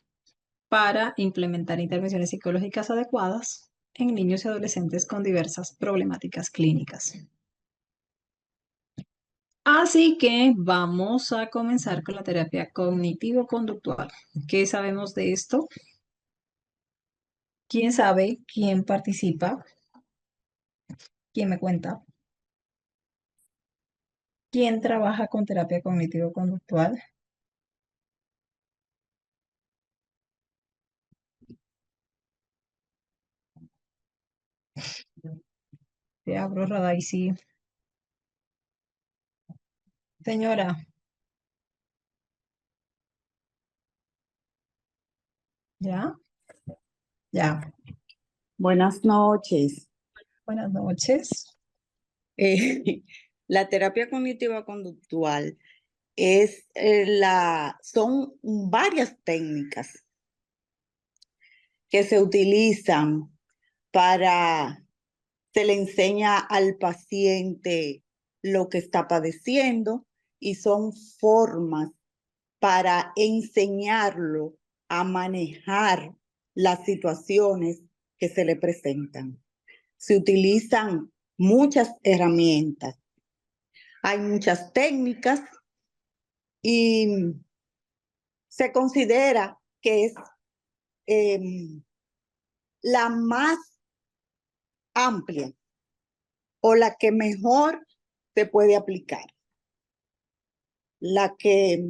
para implementar intervenciones psicológicas adecuadas en niños y adolescentes con diversas problemáticas clínicas. Así que vamos a comenzar con la terapia cognitivo-conductual. ¿Qué sabemos de esto? ¿Quién sabe? ¿Quién participa? ¿Quién me cuenta? ¿Quién trabaja con terapia cognitivo-conductual? Te abro, Radaisy. Señora, ¿ya? Ya. Buenas noches. Buenas noches. Eh, la terapia cognitiva conductual son varias técnicas que se utilizan para, se le enseña al paciente lo que está padeciendo y son formas para enseñarlo a manejar las situaciones que se le presentan. Se utilizan muchas herramientas, hay muchas técnicas y se considera que es la más amplia o la que mejor se puede aplicar, la que,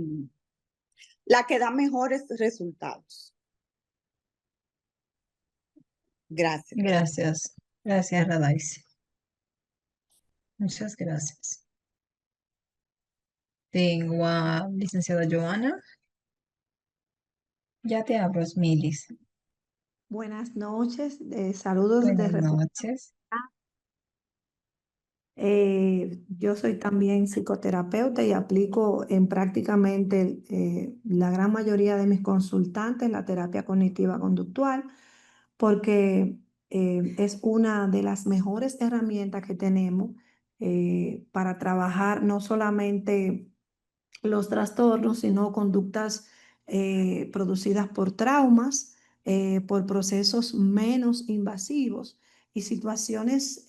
la que da mejores resultados. Gracias. Gracias. Gracias, Radaisy. Muchas gracias. Tengo a licenciada Joana. Ya te abro, Smilis. Buenas noches, saludos de Buenas República. noches. Yo soy también psicoterapeuta y aplico en prácticamente la gran mayoría de mis consultantes la terapia cognitiva conductual porque es una de las mejores herramientas que tenemos para trabajar no solamente los trastornos, sino conductas producidas por traumas, por procesos menos invasivos y situaciones,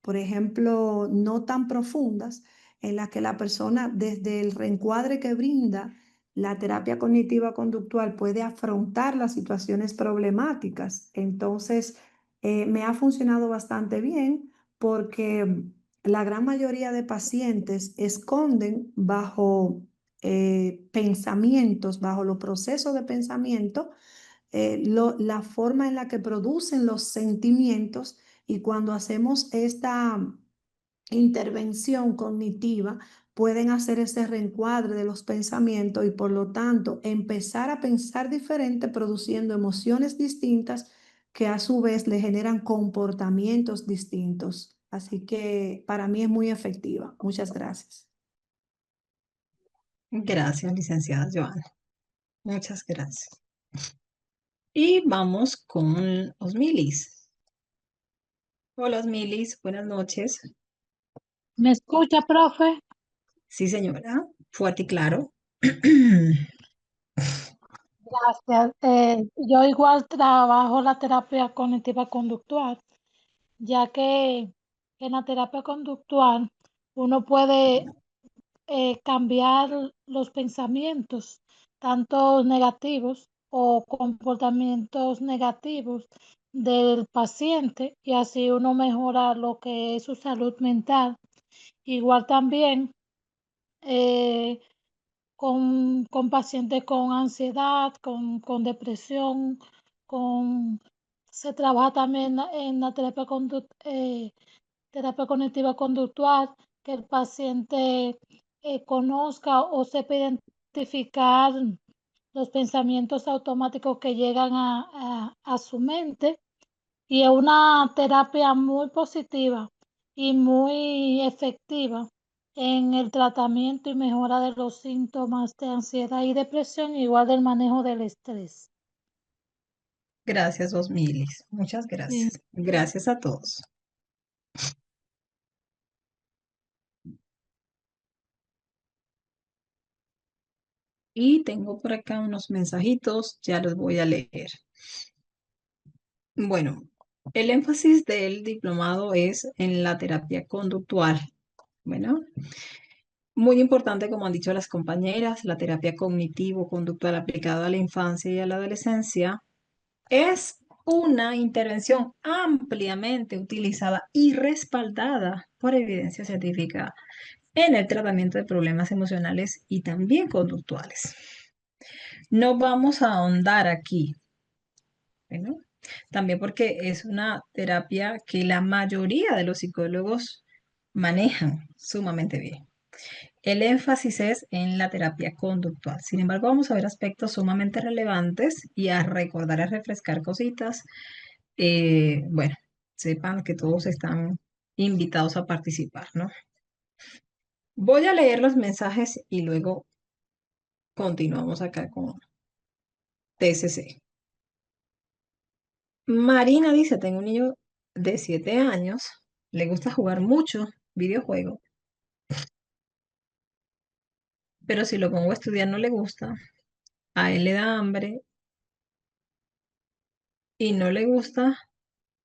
por ejemplo, no tan profundas, en las que la persona, desde el reencuadre que brinda la terapia cognitiva conductual, puede afrontar las situaciones problemáticas. Entonces, me ha funcionado bastante bien porque la gran mayoría de pacientes esconden bajo pensamientos, bajo los procesos de pensamiento, la forma en la que producen los sentimientos, y cuando hacemos esta intervención cognitiva pueden hacer ese reencuadre de los pensamientos y por lo tanto empezar a pensar diferente, produciendo emociones distintas que a su vez le generan comportamientos distintos. Así que para mí es muy efectiva. Muchas gracias. Gracias, licenciada Joana. Muchas gracias. Y vamos con Osmilis. Hola, Osmilis. Buenas noches. ¿Me escucha, profe? Sí, señora. Fuerte y claro. Gracias. Yo igual trabajo la terapia cognitiva conductual, ya que en la terapia conductual uno puede cambiar los pensamientos, tanto negativos o comportamientos negativos del paciente, y así uno mejora lo que es su salud mental. Igual también eh, con pacientes con ansiedad, con depresión, con, se trabaja también en la terapia cognitiva conductual, que el paciente conozca o sepa identificar los pensamientos automáticos que llegan a su mente, y es una terapia muy positiva y muy efectiva en el tratamiento y mejora de los síntomas de ansiedad y depresión, igual del manejo del estrés. Gracias, Osmilis. Muchas Sí. gracias. Gracias a todos. Y tengo por acá unos mensajitos, ya los voy a leer. Bueno, el énfasis del diplomado es en la terapia conductual. Bueno, muy importante, como han dicho las compañeras, la terapia cognitivo-conductual aplicada a la infancia y a la adolescencia es una intervención ampliamente utilizada y respaldada por evidencia científica en el tratamiento de problemas emocionales y también conductuales. No vamos a ahondar aquí, ¿no? También porque es una terapia que la mayoría de los psicólogos manejan sumamente bien. El énfasis es en la terapia conductual. Sin embargo, vamos a ver aspectos sumamente relevantes y a recordar, a refrescar cositas. Bueno, sepan que todos están invitados a participar, ¿no? Voy a leer los mensajes y luego continuamos acá con TSC. Marina dice, tengo un niño de 7 años, le gusta jugar mucho videojuego, pero si lo pongo a estudiar no le gusta, a él le da hambre y no le gusta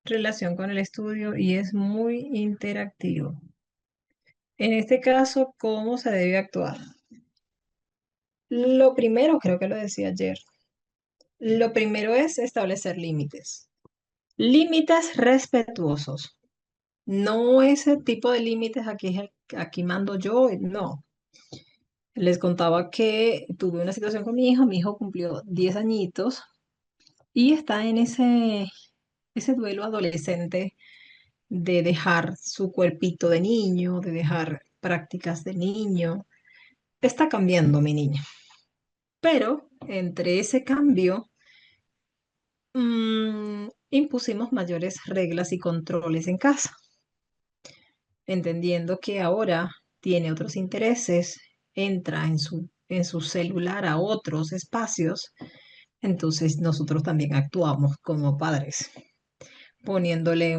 relación con el estudio y es muy interactivo. En este caso, ¿cómo se debe actuar? Lo primero, creo que lo decía ayer, lo primero es establecer límites. Límites respetuosos. No ese tipo de límites, aquí mando yo, no. Les contaba que tuve una situación con mi hijo cumplió 10 añitos y está en ese duelo adolescente de dejar su cuerpito de niño, de dejar prácticas de niño. Está cambiando mi niña. Pero entre ese cambio, impusimos mayores reglas y controles en casa, entendiendo que ahora tiene otros intereses, entra en su celular a otros espacios, entonces nosotros también actuamos como padres, poniéndole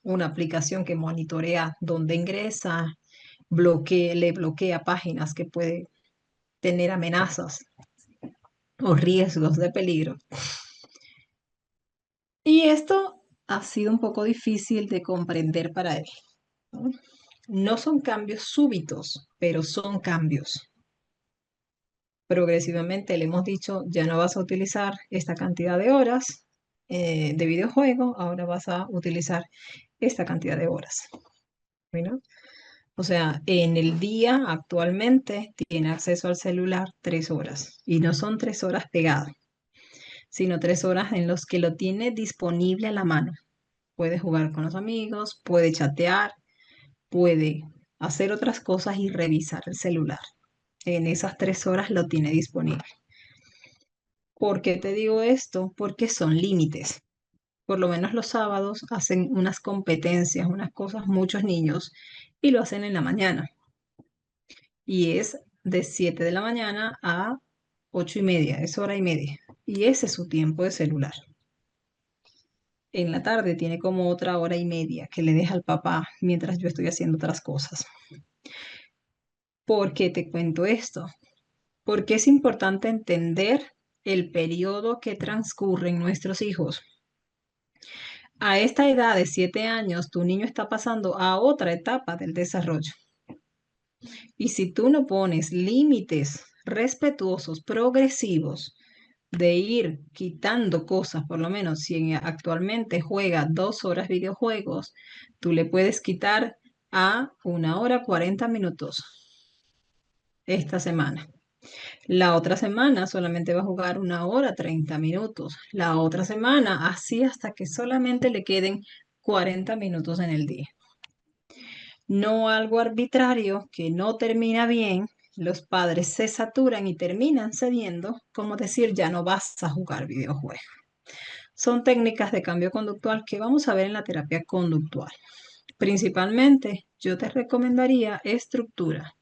una aplicación que monitorea dónde ingresa, le bloquea páginas que puede tener amenazas o riesgos de peligro. Y esto ha sido un poco difícil de comprender para él, ¿no? No son cambios súbitos, pero son cambios. Progresivamente le hemos dicho, ya no vas a utilizar esta cantidad de horas de videojuego, ahora vas a utilizar esta cantidad de horas. ¿No? O sea, en el día actualmente tiene acceso al celular 3 horas y no son 3 horas pegadas, sino 3 horas en los que lo tiene disponible a la mano. Puede jugar con los amigos, puede chatear, puede hacer otras cosas y revisar el celular. En esas 3 horas lo tiene disponible. ¿Por qué te digo esto? Porque son límites. Por lo menos los sábados hacen unas competencias, unas cosas muchos niños y lo hacen en la mañana. Y es de 7 de la mañana a 8:30, es hora y media. Y ese es su tiempo de celular. En la tarde tiene como otra hora y media que le deja al papá mientras yo estoy haciendo otras cosas. ¿Por qué te cuento esto? Porque es importante entender el periodo que transcurren nuestros hijos. A esta edad de 7 años, tu niño está pasando a otra etapa del desarrollo. Y si tú no pones límites respetuosos, progresivos, de ir quitando cosas, por lo menos si actualmente juega 2 horas videojuegos, tú le puedes quitar a 1 hora 40 minutos esta semana. La otra semana solamente va a jugar 1 hora 30 minutos. La otra semana, así hasta que solamente le queden 40 minutos en el día. No algo arbitrario que no termina bien. Los padres se saturan y terminan cediendo, como decir, ya no vas a jugar videojuegos. Son técnicas de cambio conductual que vamos a ver en la terapia conductual. Principalmente, yo te recomendaría estructura,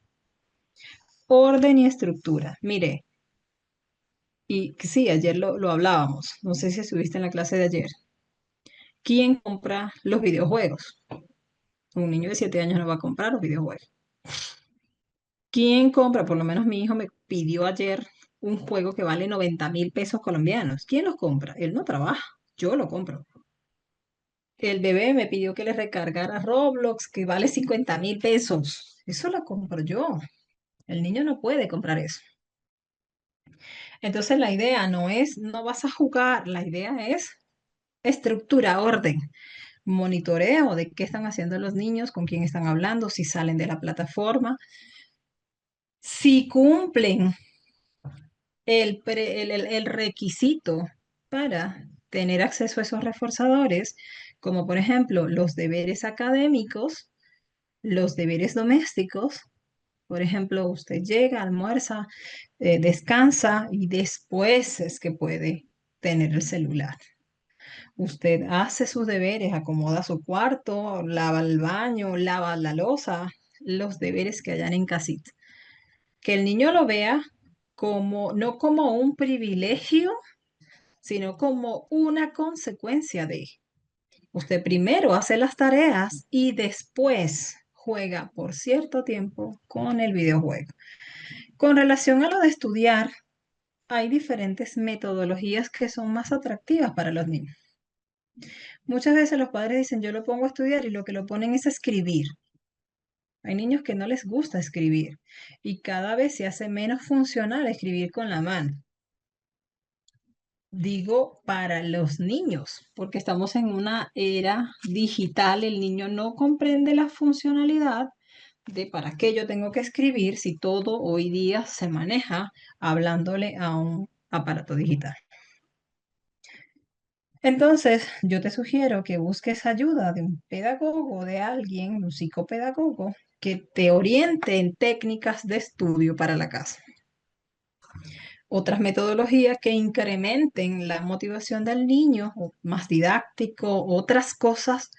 orden y estructura. Mire, y sí, ayer lo hablábamos, no sé si estuviste en la clase de ayer. ¿Quién compra los videojuegos? Un niño de 7 años no va a comprar los videojuegos. ¿Quién compra? Por lo menos mi hijo me pidió ayer un juego que vale 90.000 pesos colombianos. ¿Quién los compra? Él no trabaja, yo lo compro. El bebé me pidió que le recargara Roblox, que vale 50.000 pesos. Eso lo compro yo. El niño no puede comprar eso. Entonces la idea no es, no vas a jugar, la idea es estructura, orden, monitoreo de qué están haciendo los niños, con quién están hablando, si salen de la plataforma, si cumplen el requisito para tener acceso a esos reforzadores, como por ejemplo los deberes académicos, los deberes domésticos. Por ejemplo, usted llega, almuerza, descansa y después es que puede tener el celular. Usted hace sus deberes, acomoda su cuarto, lava el baño, lava la loza, los deberes que hayan en casita. Que el niño lo vea como, no como un privilegio, sino como una consecuencia de. Usted primero hace las tareas y después juega por cierto tiempo con el videojuego. Con relación a lo de estudiar, hay diferentes metodologías que son más atractivas para los niños. Muchas veces los padres dicen, yo lo pongo a estudiar y lo que lo ponen es a escribir. Hay niños que no les gusta escribir y cada vez se hace menos funcional escribir con la mano. Digo para los niños, porque estamos en una era digital, el niño no comprende la funcionalidad de para qué yo tengo que escribir si todo hoy día se maneja hablándole a un aparato digital. Entonces, yo te sugiero que busques ayuda de un pedagogo, de alguien, un psicopedagogo, que te oriente en técnicas de estudio para la casa. Otras metodologías que incrementen la motivación del niño, o más didáctico, otras cosas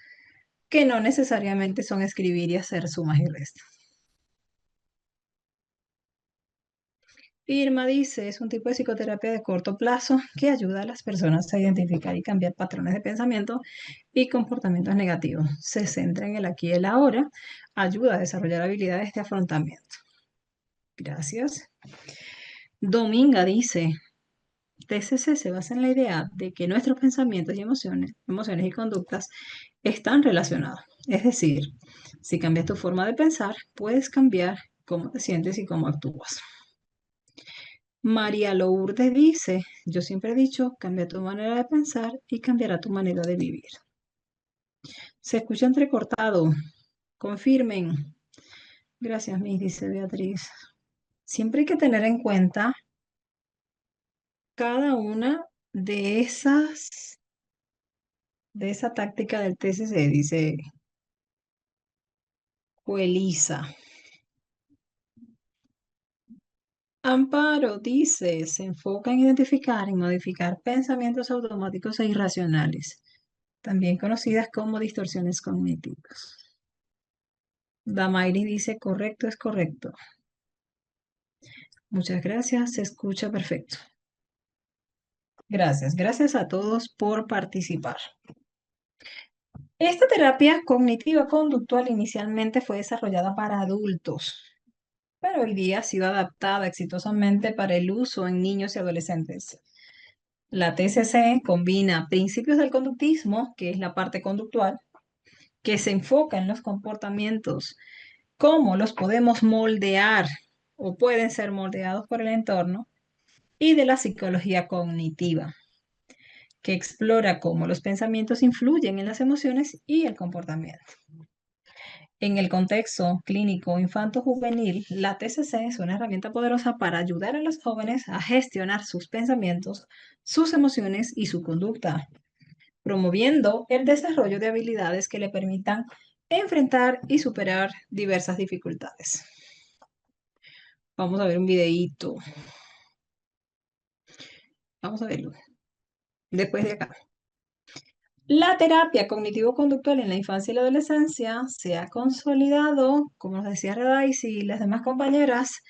que no necesariamente son escribir y hacer sumas y restas. Irma dice, es un tipo de psicoterapia de corto plazo que ayuda a las personas a identificar y cambiar patrones de pensamiento y comportamientos negativos. Se centra en el aquí y el ahora, ayuda a desarrollar habilidades de afrontamiento. Gracias. Dominga dice, TCC se basa en la idea de que nuestros pensamientos y emociones y conductas están relacionados. Es decir, si cambias tu forma de pensar, puedes cambiar cómo te sientes y cómo actúas. María Lourdes dice, yo siempre he dicho, cambia tu manera de pensar y cambiará tu manera de vivir. Se escucha entrecortado. Confirmen. Gracias, Miss, dice Beatriz. Siempre hay que tener en cuenta cada una de esa táctica del TCC, dice Juelisa. Amparo dice, se enfoca en identificar y modificar pensamientos automáticos e irracionales, también conocidas como distorsiones cognitivas. Damairi dice, correcto, es correcto. Muchas gracias, se escucha perfecto. Gracias, gracias a todos por participar. Esta terapia cognitiva conductual inicialmente fue desarrollada para adultos, pero hoy día ha sido adaptada exitosamente para el uso en niños y adolescentes. La TCC combina principios del conductismo, que es la parte conductual, que se enfoca en los comportamientos, cómo los podemos moldear o pueden ser moldeados por el entorno, y de la psicología cognitiva, que explora cómo los pensamientos influyen en las emociones y el comportamiento. En el contexto clínico infanto-juvenil, la TCC es una herramienta poderosa para ayudar a los jóvenes a gestionar sus pensamientos, sus emociones y su conducta, promoviendo el desarrollo de habilidades que le permitan enfrentar y superar diversas dificultades. Vamos a ver un videíto. Vamos a verlo. Después de acá. La terapia cognitivo-conductual en la infancia y la adolescencia se ha consolidado, como nos decía Redais y las demás compañeras,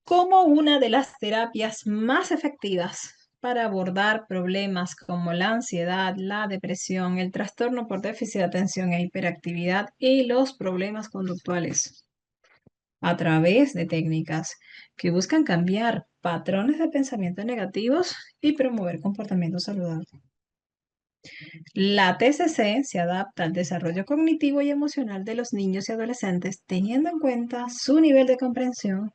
como una de las terapias más efectivas para abordar problemas como la ansiedad, la depresión, el trastorno por déficit de atención e hiperactividad y los problemas conductuales a través de técnicas que buscan cambiar patrones de pensamiento negativos y promover comportamientos saludables. La TCC se adapta al desarrollo cognitivo y emocional de los niños y adolescentes, teniendo en cuenta su nivel de comprensión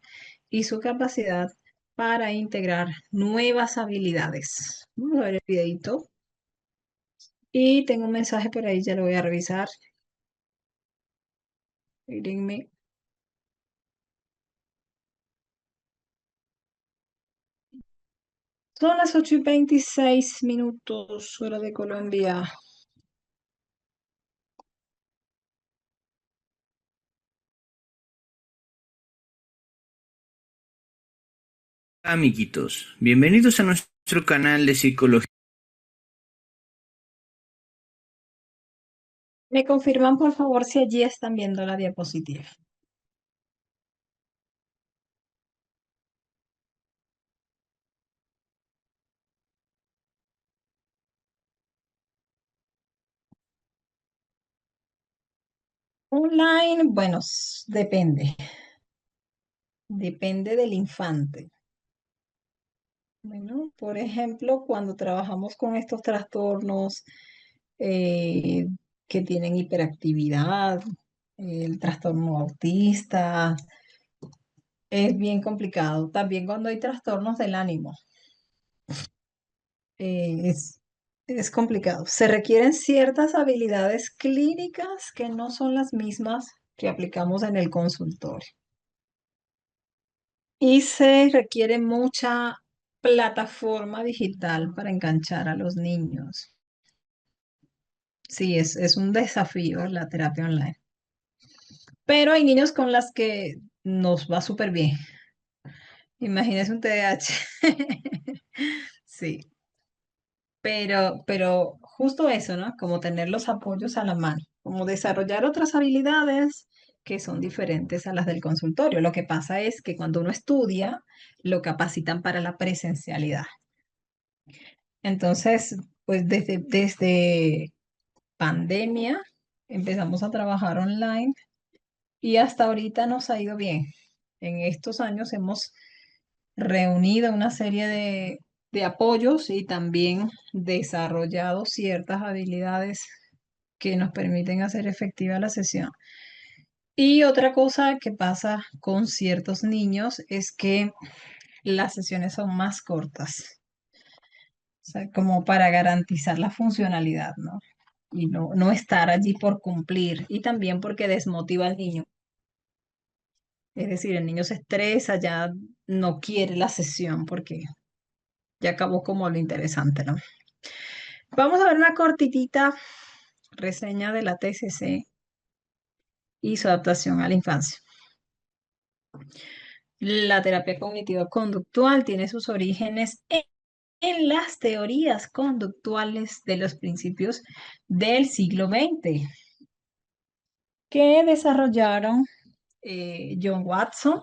y su capacidad para integrar nuevas habilidades. Vamos a ver el videito. Y tengo un mensaje por ahí, ya lo voy a revisar. Espérenme. Son las 8:26, hora de Colombia. Amiguitos, bienvenidos a nuestro canal de psicología. ¿Me confirman, por favor, si allí están viendo la diapositiva? Online, bueno, depende. Depende del infante. Bueno, por ejemplo, cuando trabajamos con estos trastornos eh, que tienen hiperactividad, el trastorno autista, es bien complicado. También cuando hay trastornos del ánimo, eh, es, es complicado. Se requieren ciertas habilidades clínicas que no son las mismas que aplicamos en el consultorio. Y se requiere mucha plataforma digital para enganchar a los niños. Sí, es un desafío la terapia online. Pero hay niños con las que nos va súper bien. Imagínese un TDAH. Sí, pero justo eso, ¿no? Como tener los apoyos a la mano, como desarrollar otras habilidades que son diferentes a las del consultorio. Lo que pasa es que cuando uno estudia, lo capacitan para la presencialidad. Entonces, pues desde pandemia empezamos a trabajar online y hasta ahorita nos ha ido bien. En estos años hemos reunido una serie de apoyos y también desarrollado ciertas habilidades que nos permiten hacer efectiva la sesión. Y otra cosa que pasa con ciertos niños es que las sesiones son más cortas, o sea, como para garantizar la funcionalidad, ¿no? Y no estar allí por cumplir y también porque desmotiva al niño. Es decir, el niño se estresa, ya no quiere la sesión porque ya acabó como lo interesante, ¿no? Vamos a ver una cortitita reseña de la TCC y su adaptación a la infancia. La terapia cognitiva conductual tiene sus orígenes en las teorías conductuales de los principios del siglo XX que desarrollaron John Watson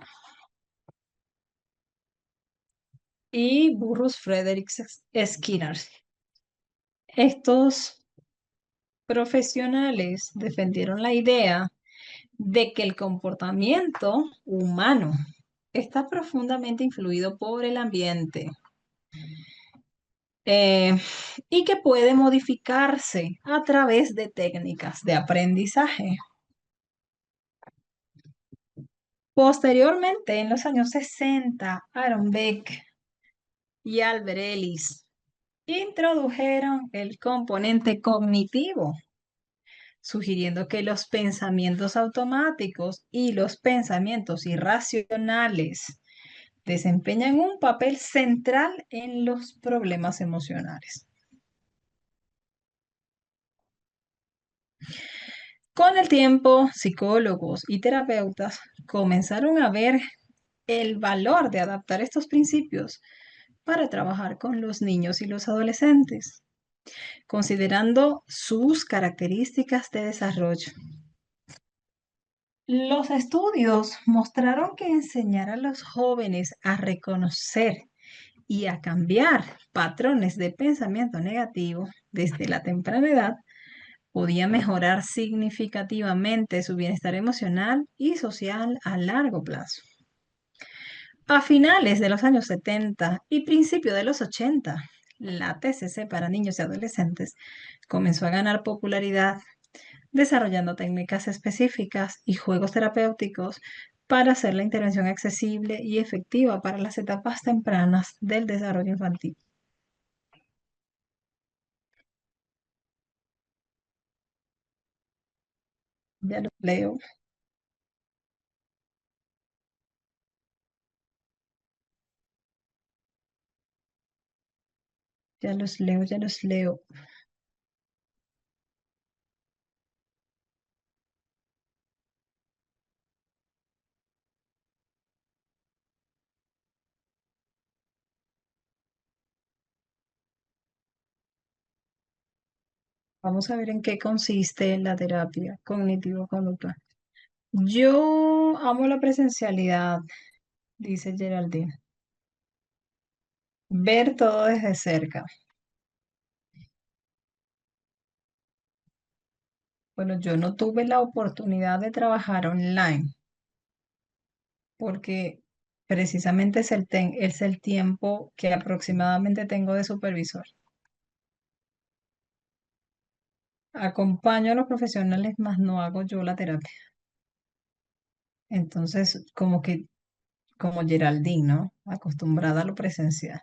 y Burrus Frederick Skinner. Estos profesionales defendieron la idea de que el comportamiento humano está profundamente influido por el ambiente eh, y que puede modificarse a través de técnicas de aprendizaje. Posteriormente, en los años 60, Aaron Beck y Albert Ellis introdujeron el componente cognitivo, sugiriendo que los pensamientos automáticos y los pensamientos irracionales desempeñan un papel central en los problemas emocionales. Con el tiempo, psicólogos y terapeutas comenzaron a ver el valor de adaptar estos principios para trabajar con los niños y los adolescentes. considerando sus características de desarrollo. Los estudios mostraron que enseñar a los jóvenes a reconocer y a cambiar patrones de pensamiento negativo desde la temprana edad podía mejorar significativamente su bienestar emocional y social a largo plazo. A finales de los años 70 y principios de los 80, la TCC para niños y adolescentes comenzó a ganar popularidad, desarrollando técnicas específicas y juegos terapéuticos para hacer la intervención accesible y efectiva para las etapas tempranas del desarrollo infantil. Ya los leo. Ya los leo, ya los leo. Vamos a ver en qué consiste la terapia cognitivo-conductual. Yo amo la presencialidad, dice Geraldine. Ver todo desde cerca. Bueno, yo no tuve la oportunidad de trabajar online porque precisamente es el tiempo que aproximadamente tengo de supervisor. Acompaño a los profesionales, más no hago yo la terapia. Entonces, como Geraldine, ¿no? Acostumbrada a lo presencial.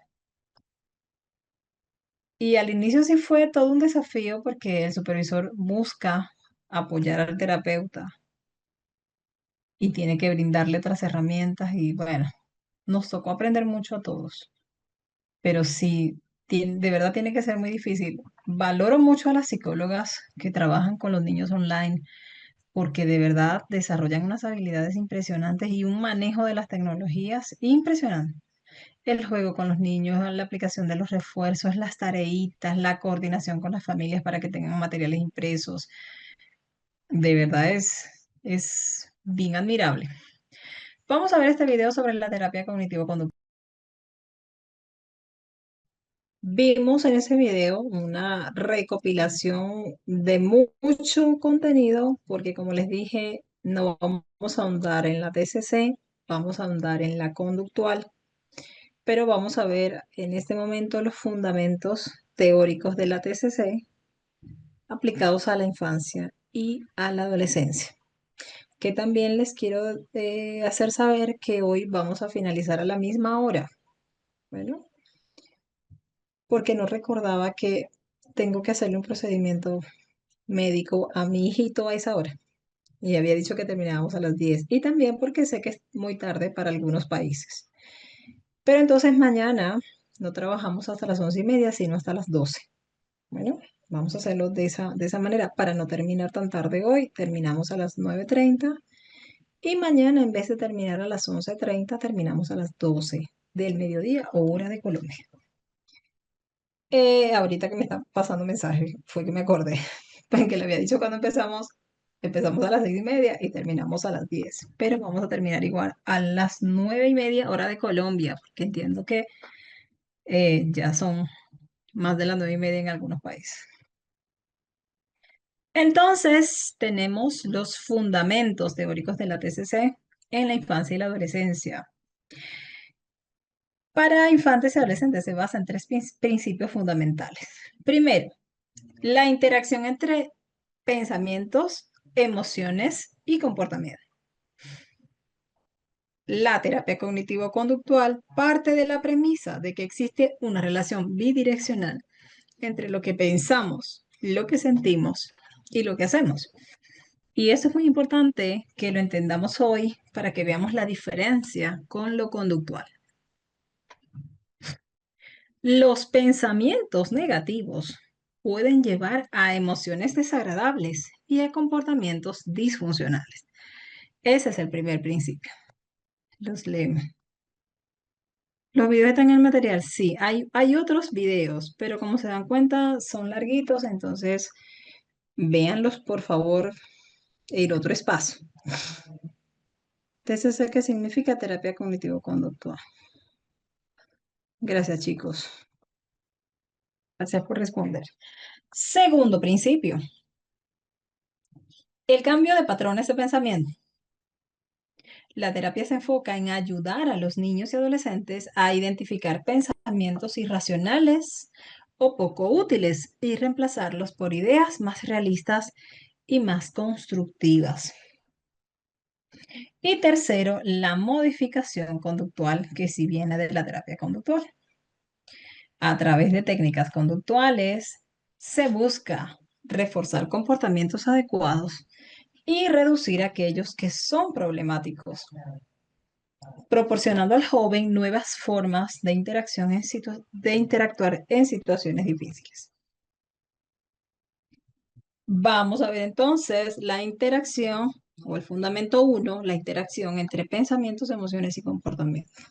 Y al inicio sí fue todo un desafío porque el supervisor busca apoyar al terapeuta y tiene que brindarle otras herramientas y bueno, nos tocó aprender mucho a todos, pero sí, de verdad tiene que ser muy difícil. Valoro mucho a las psicólogas que trabajan con los niños online porque de verdad desarrollan unas habilidades impresionantes y un manejo de las tecnologías impresionante. El juego con los niños, la aplicación de los refuerzos, las tareitas, la coordinación con las familias para que tengan materiales impresos, de verdad es bien admirable. Vamos a ver este video sobre la terapia cognitivo-conductual. Vimos en ese video una recopilación de mucho contenido, porque como les dije, no vamos a ahondar en la TCC, vamos a ahondar en la conductual, pero vamos a ver en este momento los fundamentos teóricos de la TCC aplicados a la infancia y a la adolescencia. Que también les quiero hacer saber que hoy vamos a finalizar a la misma hora. Bueno, porque no recordaba que tengo que hacerle un procedimiento médico a mi hijito a esa hora. Y había dicho que terminábamos a las 10. Y también porque sé que es muy tarde para algunos países. Pero entonces mañana no trabajamos hasta las 11:30, sino hasta las 12. Bueno, vamos a hacerlo de esa manera para no terminar tan tarde hoy. Terminamos a las 9:30 y mañana en vez de terminar a las 11:30 terminamos a las 12 del mediodía o hora de Colombia. Ahorita que me está pasando un mensaje fue que me acordé, porque le había dicho cuando empezamos a las 6:30 y terminamos a las 10, pero vamos a terminar igual a las 9:30 hora de Colombia, porque entiendo que ya son más de las 9:30 en algunos países. Entonces, tenemos los fundamentos teóricos de la TCC en la infancia y la adolescencia. Para infantes y adolescentes se basa en tres principios fundamentales. Primero, la interacción entre pensamientos, emociones y comportamiento. La terapia cognitivo-conductual parte de la premisa de que existe una relación bidireccional entre lo que pensamos, lo que sentimos y lo que hacemos. Y eso es muy importante que lo entendamos hoy para que veamos la diferencia con lo conductual. Los pensamientos negativos pueden llevar a emociones desagradables y a comportamientos disfuncionales. Ese es el primer principio. Los leemos. Los videos están en el material, sí, hay otros videos, pero como se dan cuenta, son larguitos, entonces véanlos por favor en otro espacio. TCC, ¿qué significa terapia cognitivo-conductual? Gracias, chicos. Gracias por responder. Segundo principio, el cambio de patrones de pensamiento. La terapia se enfoca en ayudar a los niños y adolescentes a identificar pensamientos irracionales o poco útiles y reemplazarlos por ideas más realistas y más constructivas. Y tercero, la modificación conductual, que sí viene de la terapia conductual. A través de técnicas conductuales se busca reforzar comportamientos adecuados y reducir aquellos que son problemáticos, proporcionando al joven nuevas formas de interacción de interactuar en situaciones difíciles. Vamos a ver entonces la interacción o el fundamento 1, la interacción entre pensamientos, emociones y comportamientos.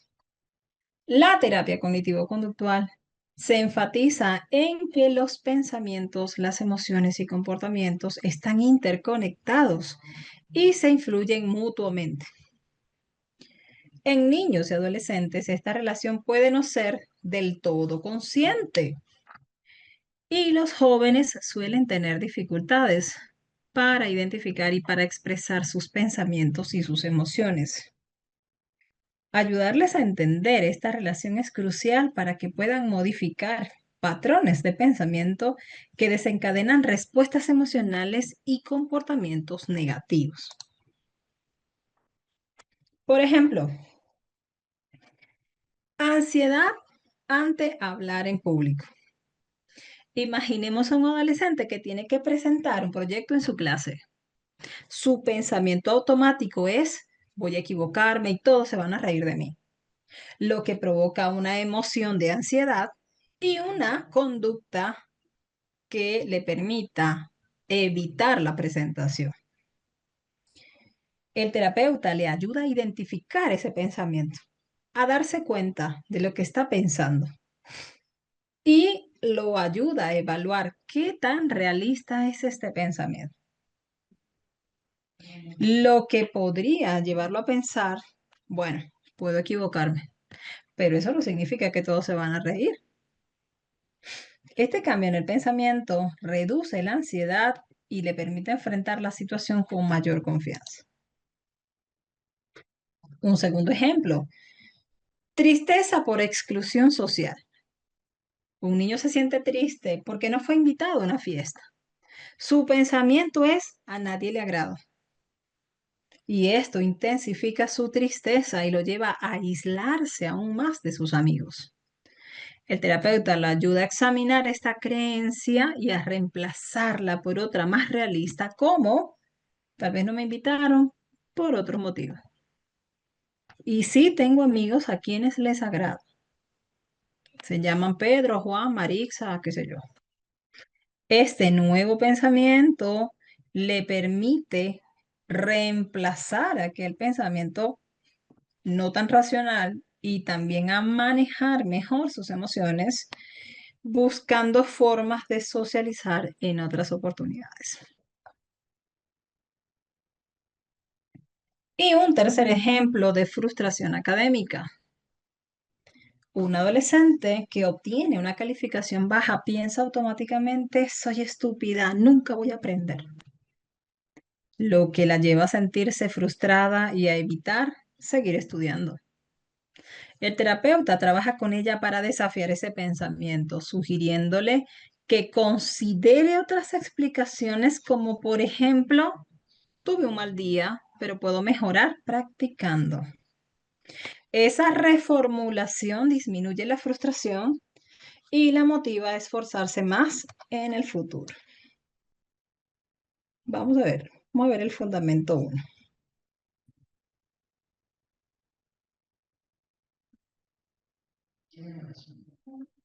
La terapia cognitivo-conductual se enfatiza en que los pensamientos, las emociones y comportamientos están interconectados y se influyen mutuamente. En niños y adolescentes, esta relación puede no ser del todo consciente y los jóvenes suelen tener dificultades para identificar y para expresar sus pensamientos y sus emociones. Ayudarles a entender esta relación es crucial para que puedan modificar patrones de pensamiento que desencadenan respuestas emocionales y comportamientos negativos. Por ejemplo, ansiedad ante hablar en público. Imaginemos a un adolescente que tiene que presentar un proyecto en su clase. Su pensamiento automático es, voy a equivocarme y todos se van a reír de mí, lo que provoca una emoción de ansiedad y una conducta que le permita evitar la presentación. El terapeuta le ayuda a identificar ese pensamiento, a darse cuenta de lo que está pensando y lo ayuda a evaluar qué tan realista es este pensamiento. Lo que podría llevarlo a pensar, bueno, puedo equivocarme, pero eso no significa que todos se van a reír. Este cambio en el pensamiento reduce la ansiedad y le permite enfrentar la situación con mayor confianza. Un segundo ejemplo, tristeza por exclusión social. Un niño se siente triste porque no fue invitado a una fiesta. Su pensamiento es, a nadie le agrada. Y esto intensifica su tristeza y lo lleva a aislarse aún más de sus amigos. El terapeuta le ayuda a examinar esta creencia y a reemplazarla por otra más realista, como tal vez no me invitaron por otro motivo. Y sí tengo amigos a quienes les agrada. Se llaman Pedro, Juan, Marixa, qué sé yo. Este nuevo pensamiento le permite reemplazar aquel pensamiento no tan racional y también a manejar mejor sus emociones, buscando formas de socializar en otras oportunidades. Y un tercer ejemplo de frustración académica. Un adolescente que obtiene una calificación baja piensa automáticamente, soy estúpida, nunca voy a aprender. Lo que la lleva a sentirse frustrada y a evitar seguir estudiando. El terapeuta trabaja con ella para desafiar ese pensamiento, sugiriéndole que considere otras explicaciones como, por ejemplo, tuve un mal día, pero puedo mejorar practicando. Esa reformulación disminuye la frustración y la motiva a esforzarse más en el futuro. Vamos a ver el fundamento 1.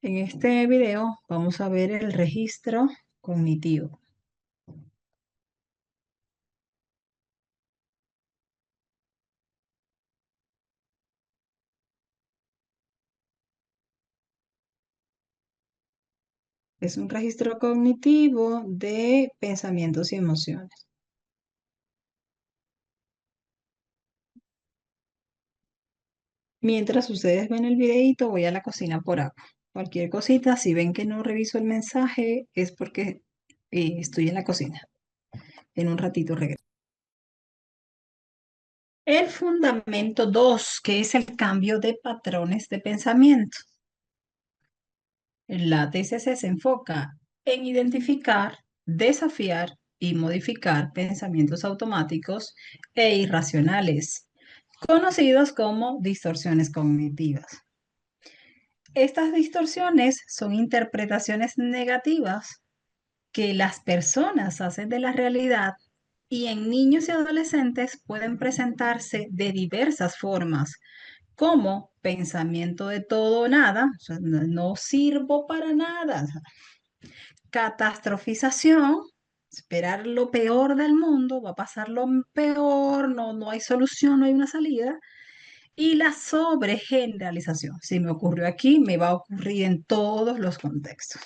En este video vamos a ver el registro cognitivo. Es un registro cognitivo de pensamientos y emociones. Mientras ustedes ven el videito, voy a la cocina por agua. Cualquier cosita, si ven que no reviso el mensaje, es porque estoy en la cocina. En un ratito regreso. El fundamento 2, que es el cambio de patrones de pensamiento. La TCC se enfoca en identificar, desafiar y modificar pensamientos automáticos e irracionales, conocidos como distorsiones cognitivas. Estas distorsiones son interpretaciones negativas que las personas hacen de la realidad y en niños y adolescentes pueden presentarse de diversas formas, como pensamiento de todo o nada, o sea, no sirvo para nada, catastrofización, esperar lo peor del mundo, va a pasar lo peor, no hay solución, no hay una salida, y la sobregeneralización. Si me ocurrió aquí, me va a ocurrir en todos los contextos.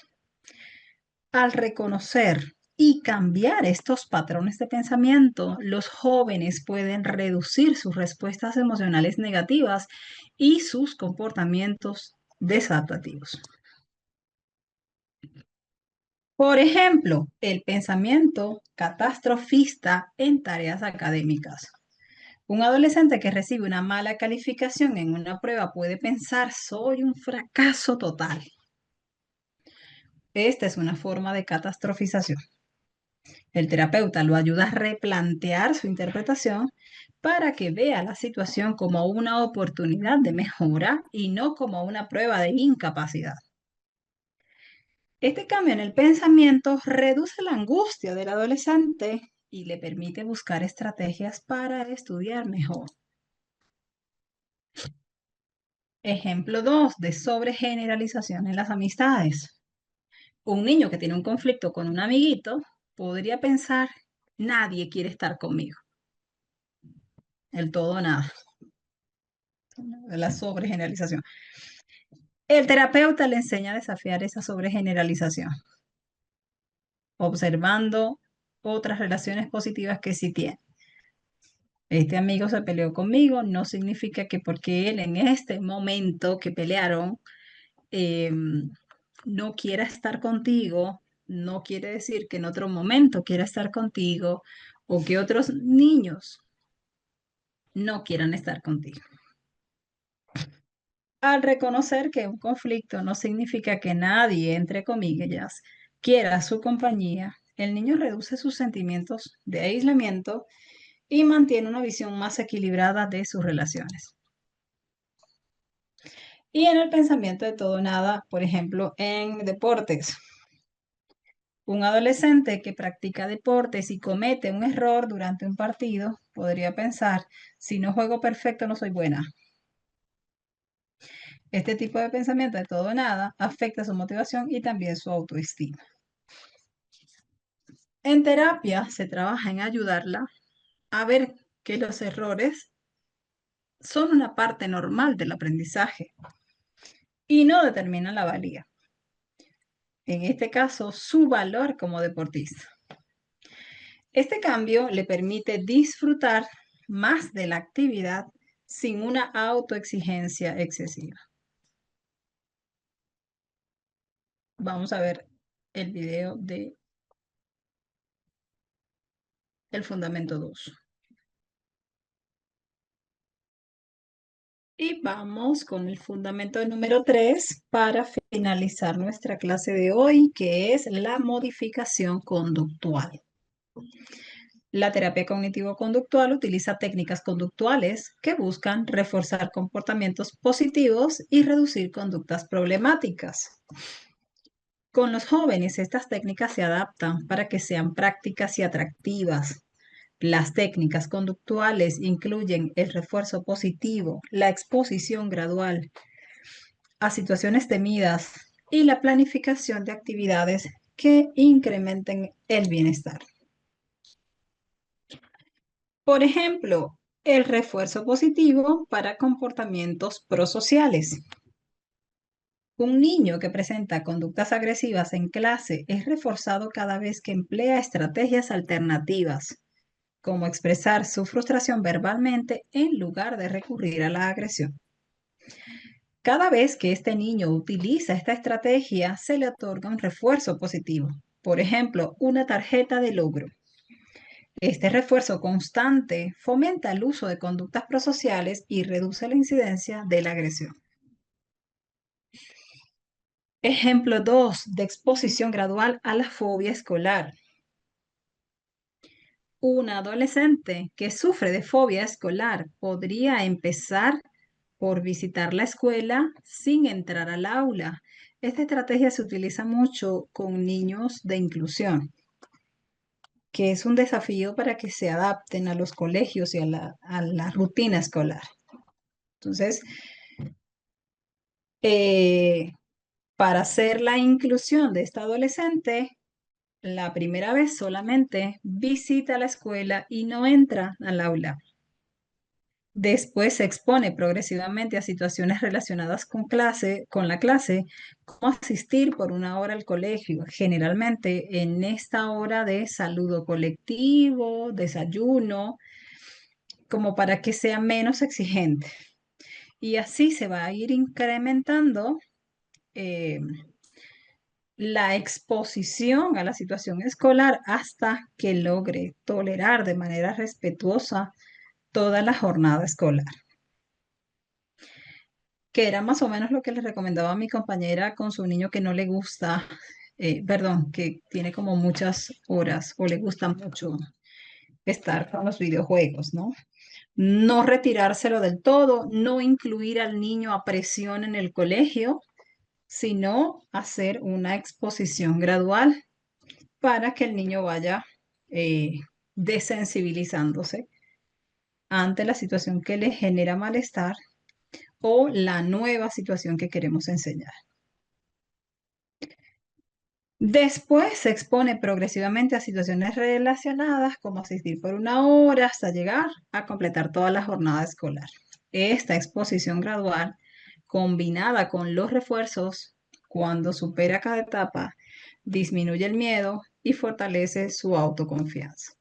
Al reconocer y cambiar estos patrones de pensamiento, los jóvenes pueden reducir sus respuestas emocionales negativas y sus comportamientos desadaptativos. Por ejemplo, el pensamiento catastrofista en tareas académicas. Un adolescente que recibe una mala calificación en una prueba puede pensar, soy un fracaso total. Esta es una forma de catastrofización. El terapeuta lo ayuda a replantear su interpretación para que vea la situación como una oportunidad de mejora y no como una prueba de incapacidad. Este cambio en el pensamiento reduce la angustia del adolescente y le permite buscar estrategias para estudiar mejor. Ejemplo 2 de sobregeneralización en las amistades. Un niño que tiene un conflicto con un amiguito podría pensar, nadie quiere estar conmigo. El todo o nada. La sobregeneralización. El terapeuta le enseña a desafiar esa sobregeneralización, observando otras relaciones positivas que sí tiene. Este amigo se peleó conmigo, no significa que porque él en este momento que pelearon no quiera estar contigo, no quiere decir que en otro momento quiera estar contigo o que otros niños no quieran estar contigo. Al reconocer que un conflicto no significa que nadie, entre comillas, quiera su compañía, el niño reduce sus sentimientos de aislamiento y mantiene una visión más equilibrada de sus relaciones. Y en el pensamiento de todo o nada, por ejemplo, en deportes. Un adolescente que practica deportes y comete un error durante un partido podría pensar, si no juego perfecto no soy buena. Este tipo de pensamiento de todo o nada afecta su motivación y también su autoestima. En terapia se trabaja en ayudarla a ver que los errores son una parte normal del aprendizaje y no determinan la valía. En este caso, su valor como deportista. Este cambio le permite disfrutar más de la actividad sin una autoexigencia excesiva. Vamos a ver el video de el fundamento 2. Y vamos con el fundamento número 3 para finalizar nuestra clase de hoy, que es la modificación conductual. La terapia cognitivo-conductual utiliza técnicas conductuales que buscan reforzar comportamientos positivos y reducir conductas problemáticas. Con los jóvenes, estas técnicas se adaptan para que sean prácticas y atractivas. Las técnicas conductuales incluyen el refuerzo positivo, la exposición gradual a situaciones temidas y la planificación de actividades que incrementen el bienestar. Por ejemplo, el refuerzo positivo para comportamientos prosociales. Un niño que presenta conductas agresivas en clase es reforzado cada vez que emplea estrategias alternativas, como expresar su frustración verbalmente en lugar de recurrir a la agresión. Cada vez que este niño utiliza esta estrategia, se le otorga un refuerzo positivo, por ejemplo, una tarjeta de logro. Este refuerzo constante fomenta el uso de conductas prosociales y reduce la incidencia de la agresión. Ejemplo 2 de exposición gradual a la fobia escolar. Un adolescente que sufre de fobia escolar podría empezar por visitar la escuela sin entrar al aula. Esta estrategia se utiliza mucho con niños de inclusión, que es un desafío para que se adapten a los colegios y a la rutina escolar. Entonces, para hacer la inclusión de esta adolescente, la primera vez solamente visita la escuela y no entra al aula. Después se expone progresivamente a situaciones relacionadas con la clase, como asistir por una hora al colegio, generalmente en esta hora de saludo colectivo, desayuno, como para que sea menos exigente. Y así se va a ir incrementando la exposición a la situación escolar hasta que logre tolerar de manera respetuosa toda la jornada escolar, que era más o menos lo que le recomendaba a mi compañera con su niño que no le gusta, que tiene como muchas horas o le gusta mucho estar con los videojuegos, ¿no? No retirárselo del todo, no incluir al niño a presión en el colegio, sino hacer una exposición gradual para que el niño vaya desensibilizándose ante la situación que le genera malestar o la nueva situación que queremos enseñar. Después se expone progresivamente a situaciones relacionadas como asistir por una hora hasta llegar a completar toda la jornada escolar. Esta exposición gradual, combinada con los refuerzos, cuando supera cada etapa, disminuye el miedo y fortalece su autoconfianza.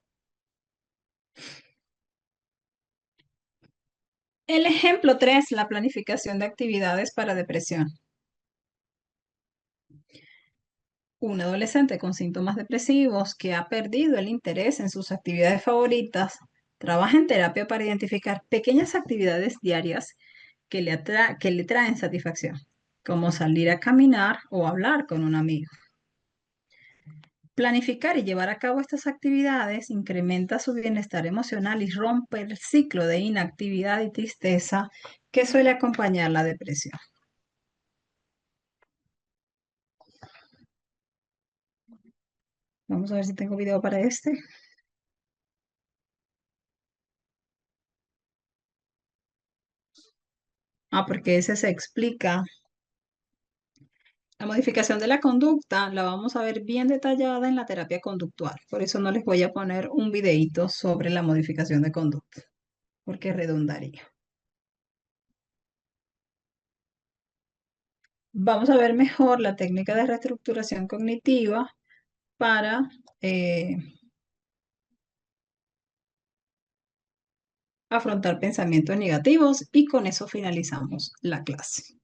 El ejemplo 3, la planificación de actividades para depresión. Un adolescente con síntomas depresivos que ha perdido el interés en sus actividades favoritas trabaja en terapia para identificar pequeñas actividades diarias que le traen satisfacción, como salir a caminar o hablar con un amigo. Planificar y llevar a cabo estas actividades incrementa su bienestar emocional y rompe el ciclo de inactividad y tristeza que suele acompañar la depresión. Vamos a ver si tengo video para este. Porque ese se explica. La modificación de la conducta la vamos a ver bien detallada en la terapia conductual. Por eso no les voy a poner un videíto sobre la modificación de conducta, porque redundaría. Vamos a ver mejor la técnica de reestructuración cognitiva para afrontar pensamientos negativos y con eso finalizamos la clase.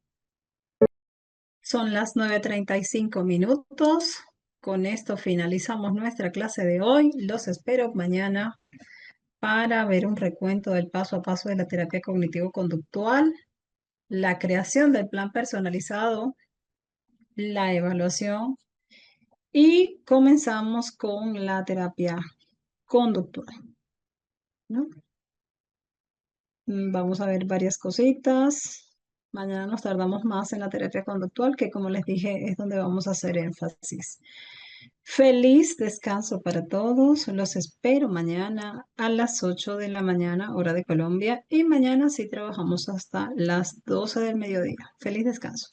Son las 9:35 minutos. Con esto finalizamos nuestra clase de hoy. Los espero mañana para ver un recuento del paso a paso de la terapia cognitivo-conductual, la creación del plan personalizado, la evaluación y comenzamos con la terapia conductual, ¿no? Vamos a ver varias cositas. Mañana nos tardamos más en la terapia conductual, que como les dije es donde vamos a hacer énfasis. Feliz descanso para todos. Los espero mañana a las 8 de la mañana, hora de Colombia. Y mañana sí trabajamos hasta las 12 del mediodía. Feliz descanso.